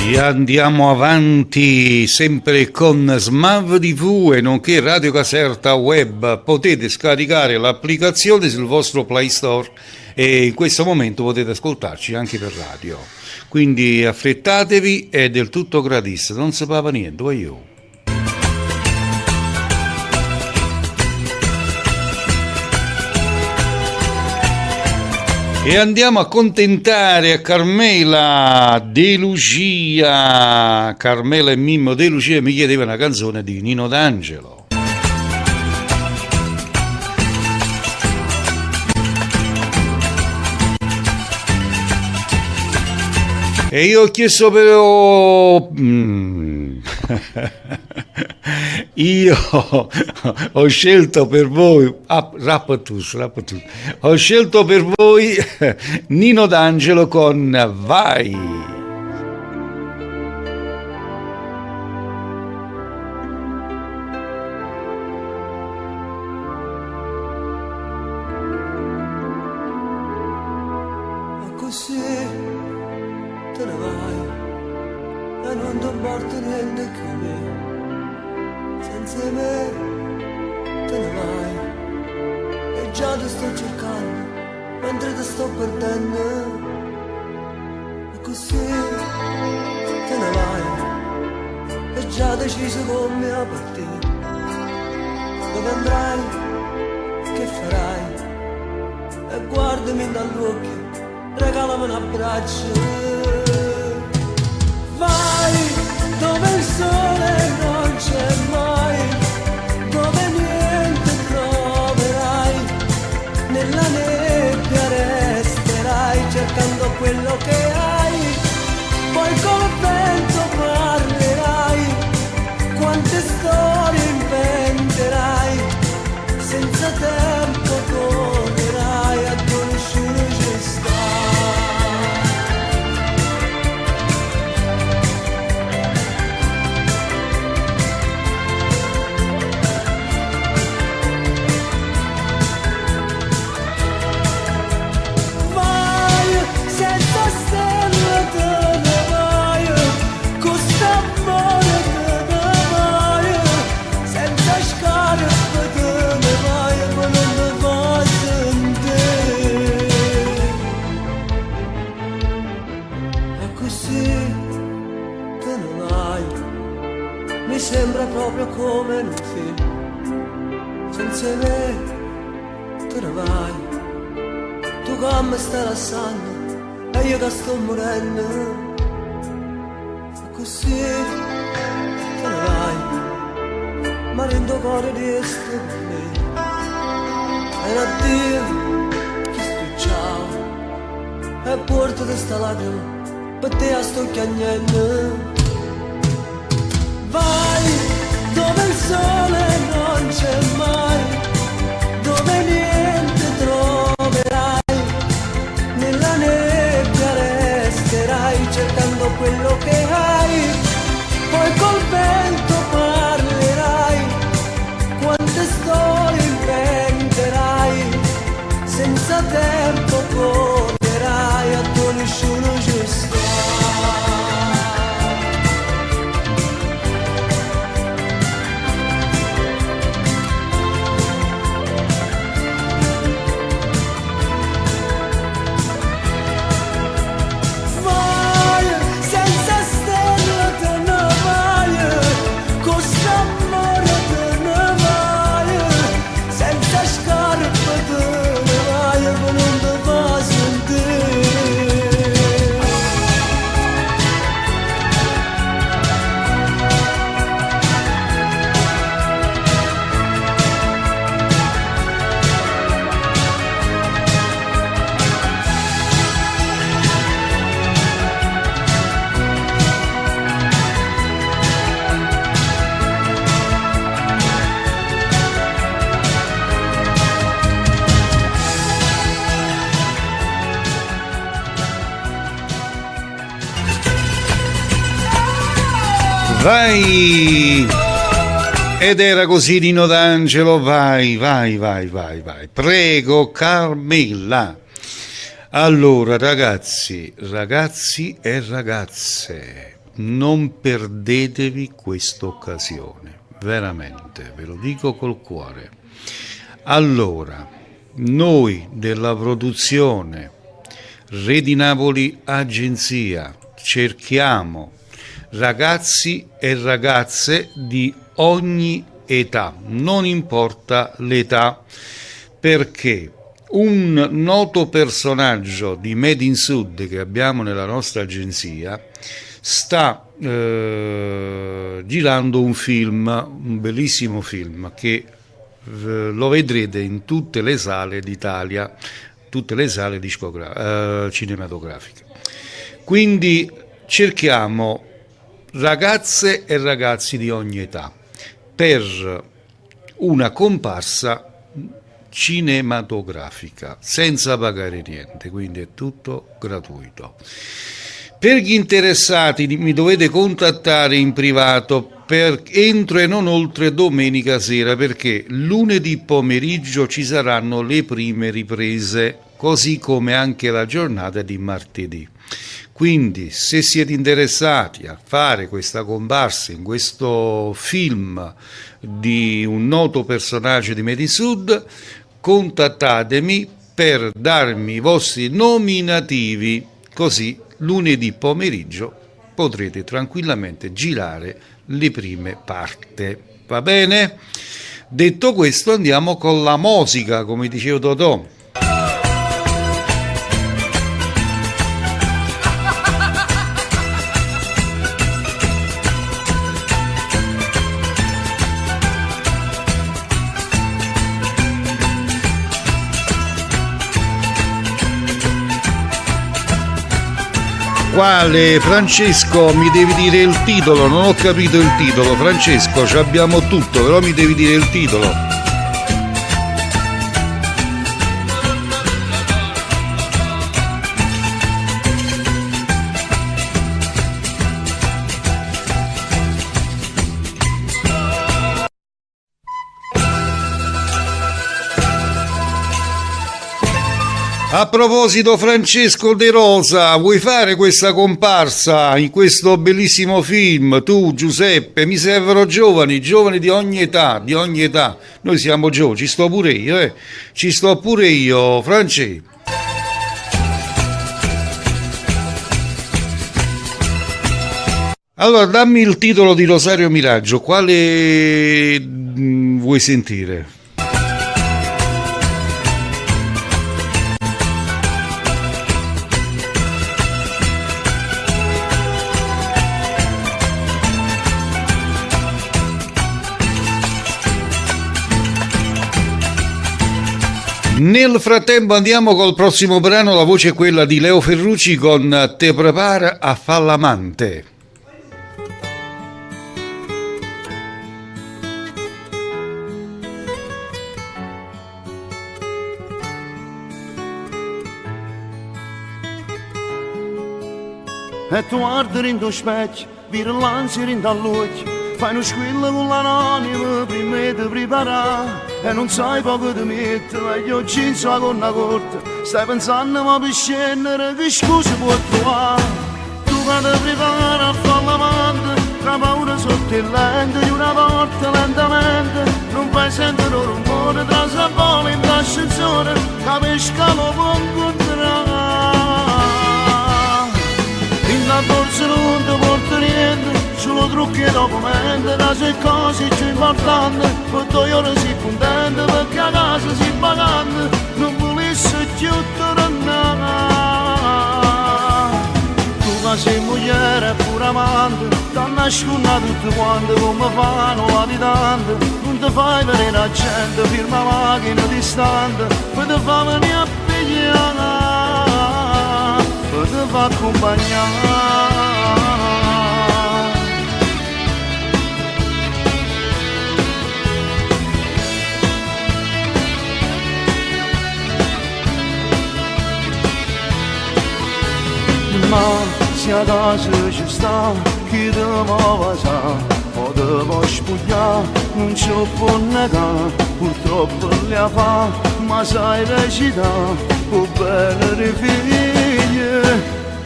S1: E andiamo avanti sempre con Smav TV e nonché Radio Caserta Web. Potete scaricare l'applicazione sul vostro Play Store e in questo momento potete ascoltarci anche per radio. Quindi affrettatevi, è del tutto gratis, non si paga niente, voglio. E andiamo a accontentare a Carmela De Lucia. Carmela e Mimmo De Lucia mi chiedeva una canzone di Nino D'Angelo. E io ho chiesto però... io ho scelto per voi... Ho scelto per voi Nino D'Angelo con Vai! Vai! Ed era così Nino D'Angelo, vai. Prego Carmela. Allora ragazzi e ragazze, non perdetevi questa occasione, veramente, ve lo dico col cuore. Allora, noi della produzione Redi Napoli Agenzia cerchiamo ragazzi e ragazze di ogni età, non importa l'età, perché un noto personaggio di Made in Sud che abbiamo nella nostra agenzia sta girando un film, un bellissimo film che lo vedrete in tutte le sale d'Italia, tutte le sale cinematografiche. Quindi cerchiamo ragazze e ragazzi di ogni età per una comparsa cinematografica senza pagare niente, quindi è tutto gratuito. Per gli interessati mi dovete contattare in privato entro e non oltre domenica sera, perché lunedì pomeriggio ci saranno le prime riprese, così come anche la giornata di martedì. Quindi se siete interessati a fare questa comparsa in questo film di un noto personaggio di Made in Sud, contattatemi per darmi i vostri nominativi, così lunedì pomeriggio potrete tranquillamente girare le prime parti. Va bene? Detto questo, andiamo con la musica, come diceva Totò. Quale? Francesco, mi devi dire il titolo, non ho capito il titolo. Francesco, ci abbiamo tutto, però mi devi dire il titolo. A proposito, Francesco De Rosa, vuoi fare questa comparsa in questo bellissimo film? Tu, Giuseppe, mi servono giovani di ogni età, Noi siamo giovani, ci sto pure io, Francesco. Allora, dammi il titolo di Rosario Miraggio, quale vuoi sentire? Nel frattempo andiamo col prossimo brano, la voce è quella di Leo Ferrucci con Te prepara a fa l'amante.
S12: E tu guardi in tuo specchio, vira l'ansia in dall'occhio, fai uno squillo con l'anonimo prima di preparare. E non sai poco di mettere, e io cinzo la gonna corta, stai pensando ma per scendere che scusa può trovare. Tu quando prepari a fare l'amante, tra paura sotto il lente di una porta lentamente, non fai sentire un rumore tra sapone in l'ascensore, capisci che lo può incontrare. In la borsa non ti porta niente, solo trucchi e documenti, da se cose più importanti, quando io si contento perché a casa si pagando, non volesse più tornare. Tu che sei moglie e pure amante, ti nasconda tutto quanto come fanno latitanti, non ti fai vedere la gente, firma macchina distante, poi ti fa venire a pigliare, poi ti fa accompagnare. Ma se a casa ci sta chi ti muove sa, o ti puoi spogliare, non ci può negare, purtroppo le fa, ma sai recita, o bene le figlie.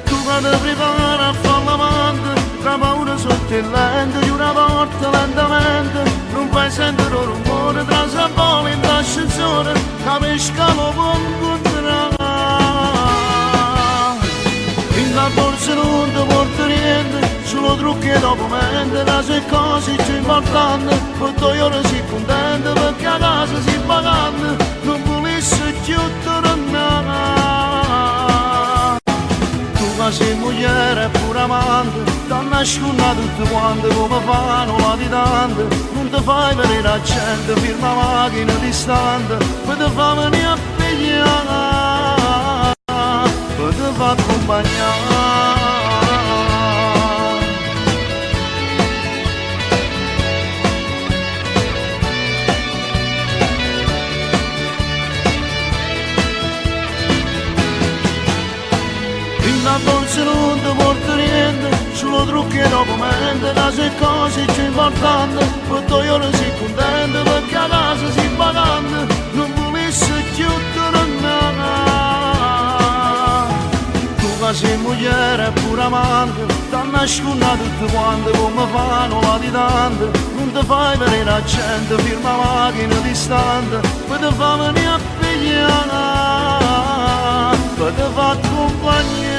S12: Tu quando prepari a fare l'amante, tra paura sotto il lente di una porta lentamente, non fai sentire un rumore tra sapone e l'ascensore, capisca lo può incontrare. In la borsa non ti porta niente, solo trucchi e documenti, la sue cose più importanti, per 2 ore si contente, perché a casa si vacante, non volesse più tornare. Tu che sei moglie e pure amante, t'ha nasconda tutte quante come fanno latitante, non ti fai vedere la gente, firma macchina distante, poi ti fa venire a pigliare, poi ti fa accompagnare. La borsa non ti porta niente, solo trucchi e documenti, la sue cose più importanti, per 2 ore si contente, perché a casa si vacante, non volesse più tornare. Tu che sei moglie e pure amante, t'ha nasconda tutte quante come fanno latitante, non ti fai vedere la gente, firma macchina distante, poi ti fa venire a pigliare, poi ti fa accompagnare.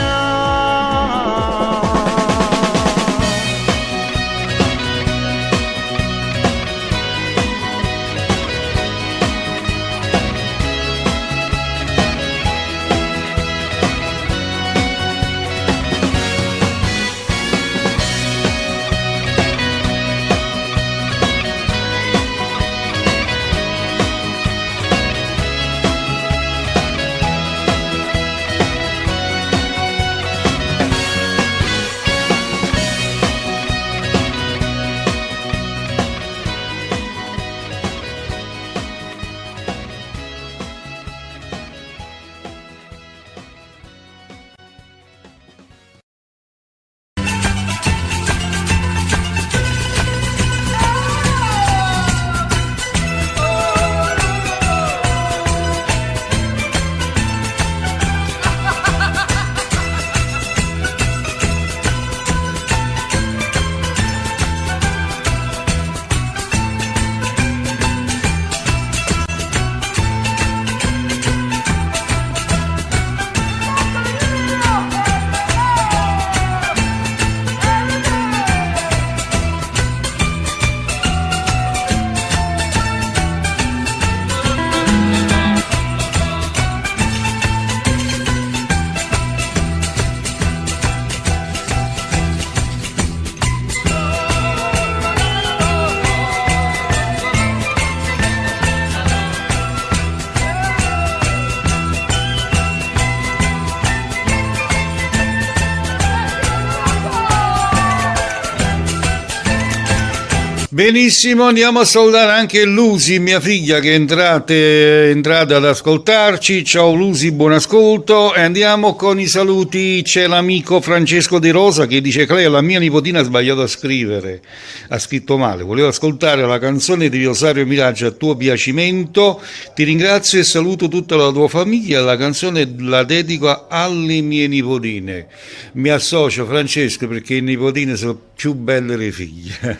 S1: Benissimo, andiamo a salutare anche Lucy, mia figlia, che è entrata ad ascoltarci. Ciao Lucy, buon ascolto. E andiamo con i saluti. C'è l'amico Francesco De Rosa che dice: Clea, la mia nipotina ha sbagliato a scrivere, ha scritto male, volevo ascoltare la canzone di Rosario Miraggio a tuo piacimento. Ti ringrazio e saluto tutta la tua famiglia. La canzone la dedico alle mie nipotine. Mi associo, Francesco, perché i nipotine sono più belle le figlie.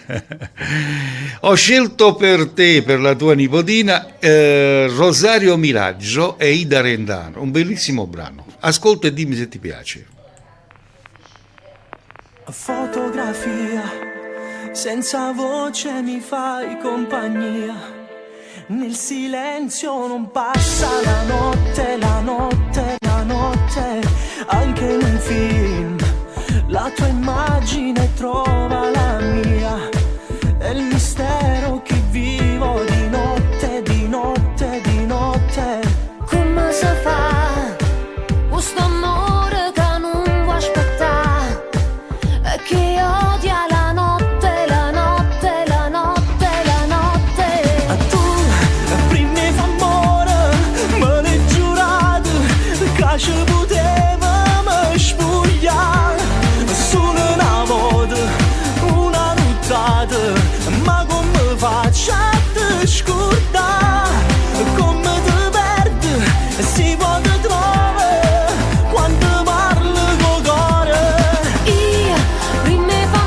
S1: Ho scelto per te, per la tua nipotina, Rosario Miraggio e Ida Rendano, un bellissimo brano. Ascolta e dimmi se ti piace.
S13: Fotografia, senza voce mi fai compagnia, nel silenzio non passa la notte, la notte, la notte, anche in un film la tua immagine trova la mia. È il mistero che vivo di notte, di notte, di notte.
S14: Come si fa questo amore che non vuoi aspettare e che odia la notte, la notte, la notte, la notte.
S13: A tu prima fa amore, me l'hai giurato che ci potevamo spogliare solo una volta, una nottata. Ma come faccio a te scordare? Come ti perdi? Si può te trovare quando parlo con cuore.
S14: Io prima fa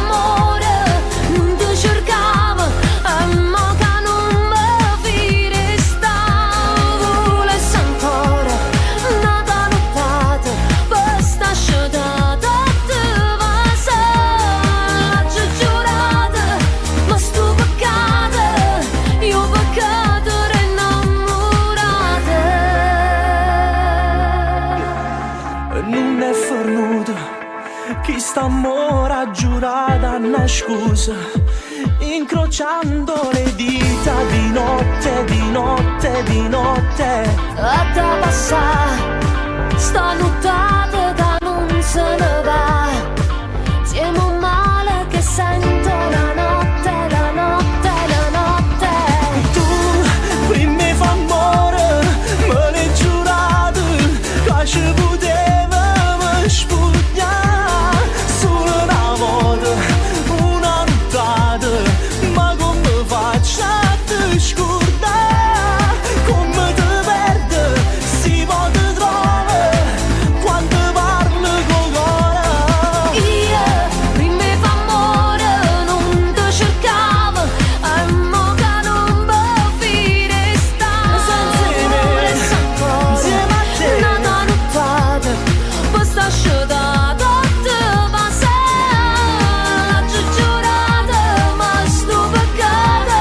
S13: st'amore giurata una scusa, incrociando le dita di notte, di notte, di notte.
S14: A te passà, sta nottata che non se ne va. Siamo un male che sento la notte, la notte, la notte.
S13: Tu, prima fa amore, me l'hai giurato, che ci potevamo spugnare. Solo una volta, una nottata, ma come faccio a te scordare? Come te perde, si può te trovare, quando parlo con cuore.
S14: Io prima fa amore non ti cercavo, e mo che non può finire sta.
S13: Senza me, insieme a te,
S14: una nottata, poi sta asciugata te passa. La giurata, ma sto peccato,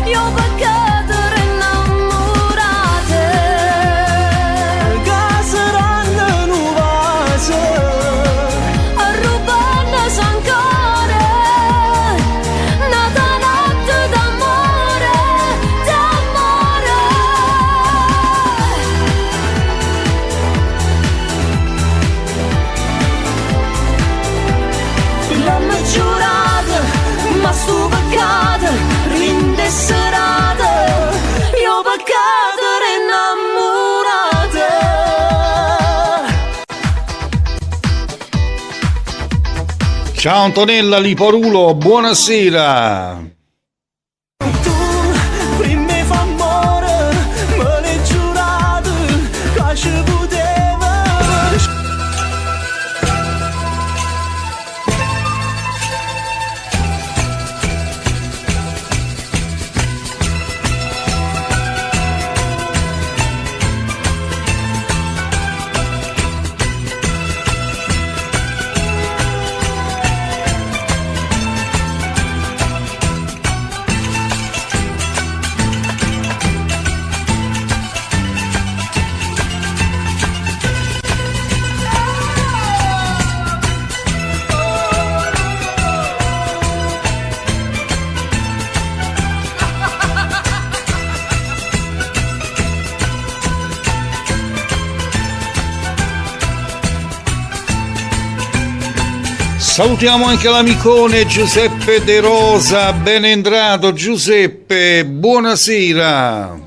S14: io peccato innamorate.
S13: che saranno nuove,
S14: A rubarne ancora, nata notte d'amore, d'amore.
S13: l'hanno giurata, ma sto peccato rinde serata, io peccato innamorate.
S1: Ciao Antonella Liporulo, buonasera.
S13: Tu, prima fa amore, me l'hai giurato, che ci poteva.
S1: Salutiamo anche l'amicone Giuseppe De Rosa, ben entrato Giuseppe, buonasera.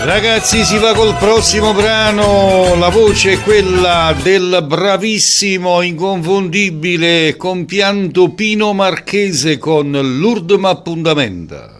S1: Ragazzi, si va col prossimo brano, la voce è quella del bravissimo, inconfondibile, compianto Pino Marchese con l'Ultima Appuntamento.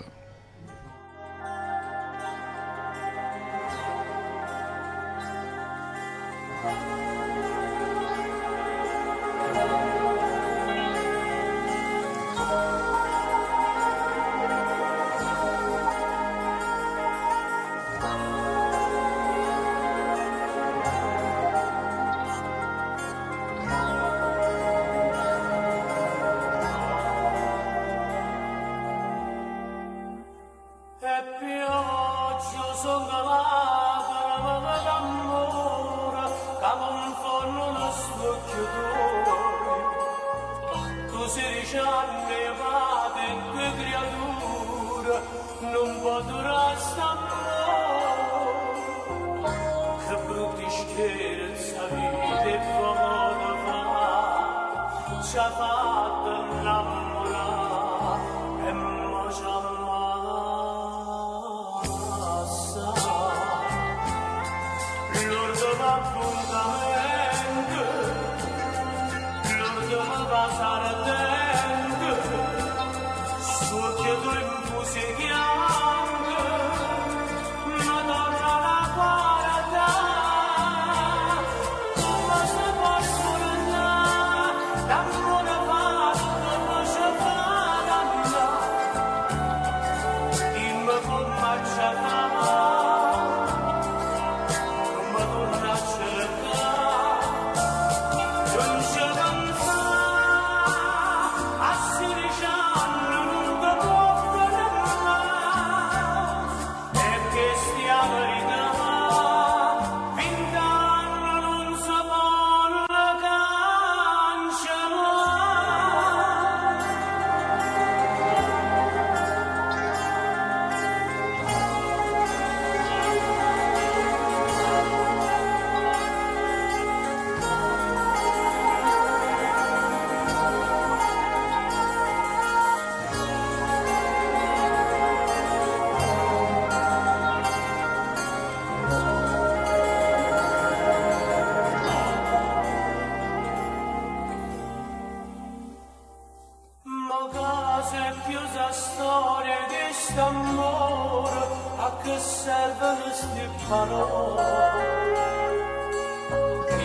S10: quest'amore a che servono sti parole?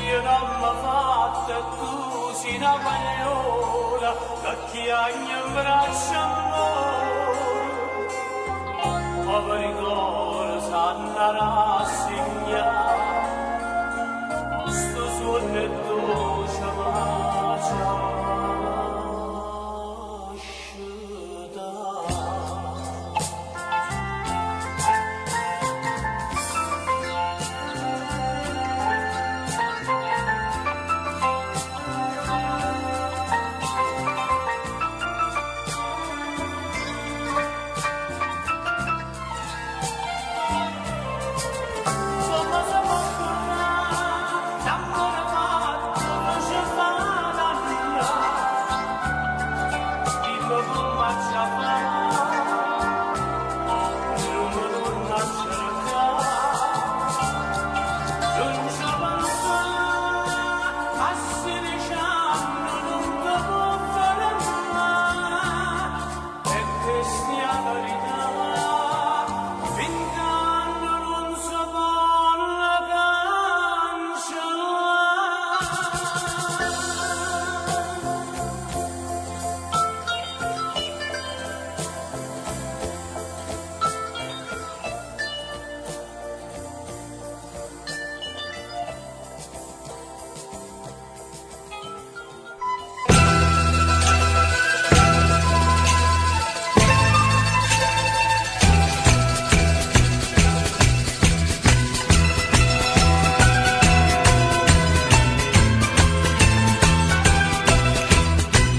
S10: Io non mi fatto e tu sei una pagliola da chi ha in braccio amore. Poveri cori sanno rassegnare, sto suono è dolce ma c'è.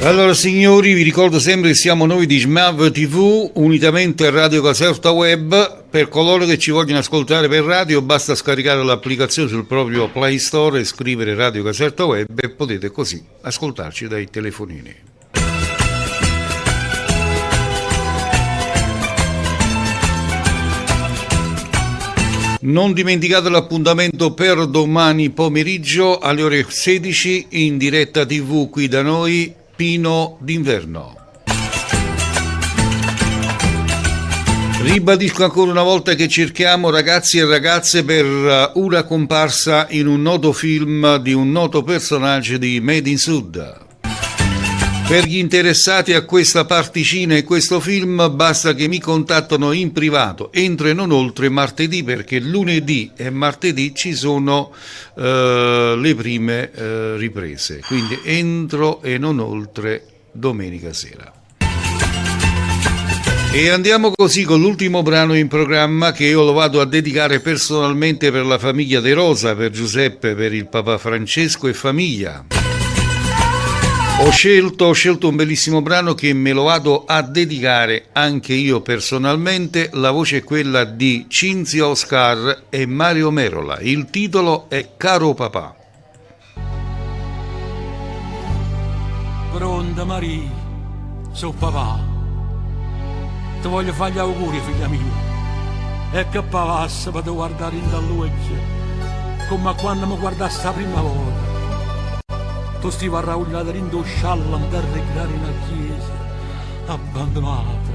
S1: Allora signori, vi ricordo sempre che siamo noi di Smav TV, unitamente a Radio Caserta Web. Per coloro che ci vogliono ascoltare per radio basta scaricare l'applicazione sul proprio Play Store e scrivere Radio Caserta Web e potete così ascoltarci dai telefonini. Non dimenticate l'appuntamento per domani pomeriggio alle ore 16 in diretta TV qui da noi, Pino d'inverno. Ribadisco ancora una volta che cerchiamo ragazzi e ragazze per una comparsa in un noto film di un noto personaggio di Made in Sud. Per gli interessati a questa particina e questo film basta che mi contattano in privato entro e non oltre martedì, perché lunedì e martedì ci sono le prime riprese, quindi entro e non oltre domenica sera. E andiamo così con l'ultimo brano in programma, che io lo vado a dedicare personalmente per la famiglia De Rosa, per Giuseppe, per il papà Francesco e famiglia. Ho scelto un bellissimo brano che me lo vado a dedicare anche io personalmente. La voce è quella di Cinzia Oscar e Mario Merola. Il titolo è Caro papà.
S3: Pronta Maria, so papà, ti voglio fare gli auguri figlia mia, e che pavassa per guardare in dall'occhio come quando mi guardaste la prima volta. Tu stivi arraugliata in un sciallo per recreare una chiesa abbandonata,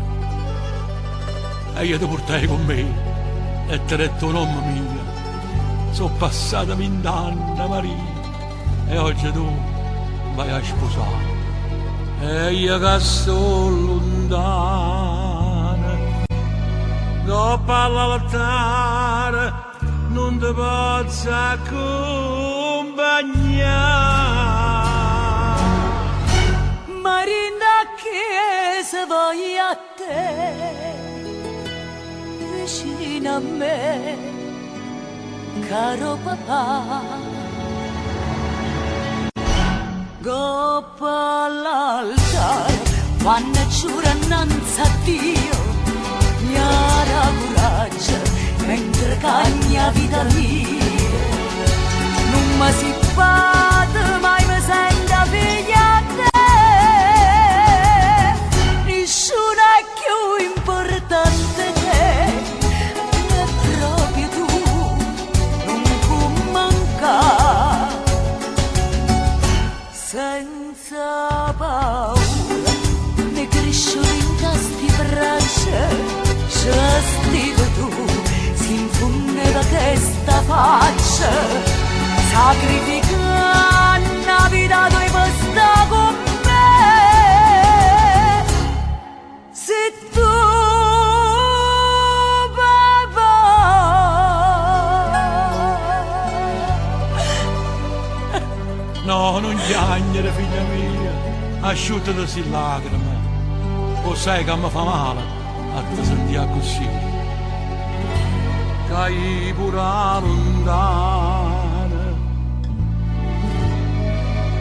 S3: e io ti portai con me e ti ho detto nonna mia, sono passata 20 anni Maria e oggi tu vai a sposare, e io che sto lontana dopo all'altare non ti posso accompagnare.
S2: Marinda che se vai a te vicino a me, caro papà, coppa all'altare quando giura innanzi a Dio mi ha coraggio mentre cagna vita mia, non mi si fate mai mi senta figlia a te, nessuno è più importante che è proprio tu, non può mancare. Senza paura ne cresce in tasti braccia
S13: sacrifica una vita tua per sta con me. Se tu
S3: no, non piangere, figlia mia, asciuttati si lacrime. O sai che mi fa male a te sentire così. Cai pure lontana,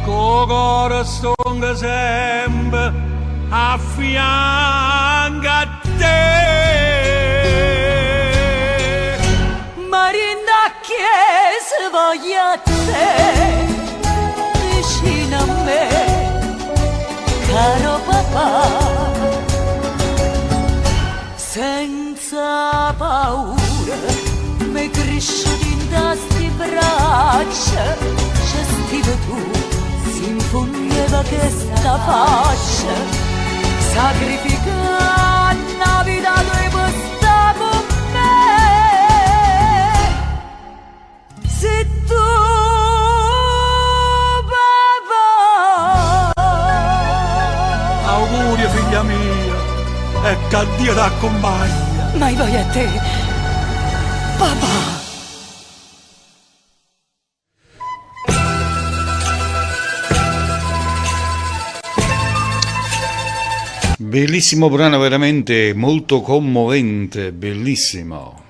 S3: con cuore stonga sempre a fianco a te.
S13: Marinda chiesa voglia a te, vicino a me, caro papà, senza paura, mi cresci in sti braccia, c'è stive tu, si infondeva questa faccia, sacrifica una vita tua per sta con me. Se tu
S3: auguri figlia mia e che Dio ti accompagna.
S13: ma voglio a te, papà.
S1: Bellissimo brano, veramente molto commovente, bellissimo.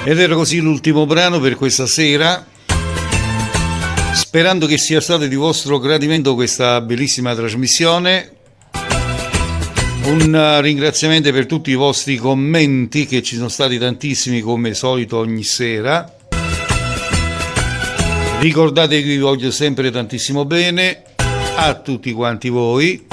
S1: Ed era così l'ultimo brano per questa sera, sperando che sia stata di vostro gradimento questa bellissima trasmissione. Un ringraziamento per tutti i vostri commenti, che ci sono stati tantissimi come solito ogni sera. Ricordate che vi voglio sempre tantissimo bene, a tutti quanti voi.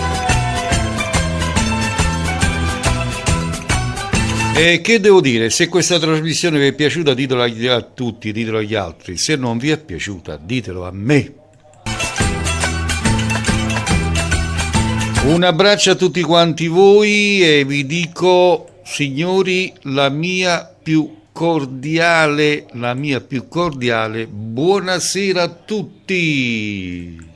S1: E che devo dire, se questa trasmissione vi è piaciuta ditelo a tutti, ditelo agli altri, se non vi è piaciuta ditelo a me. Un abbraccio a tutti quanti voi e vi dico, signori, la mia più cordiale buonasera a tutti.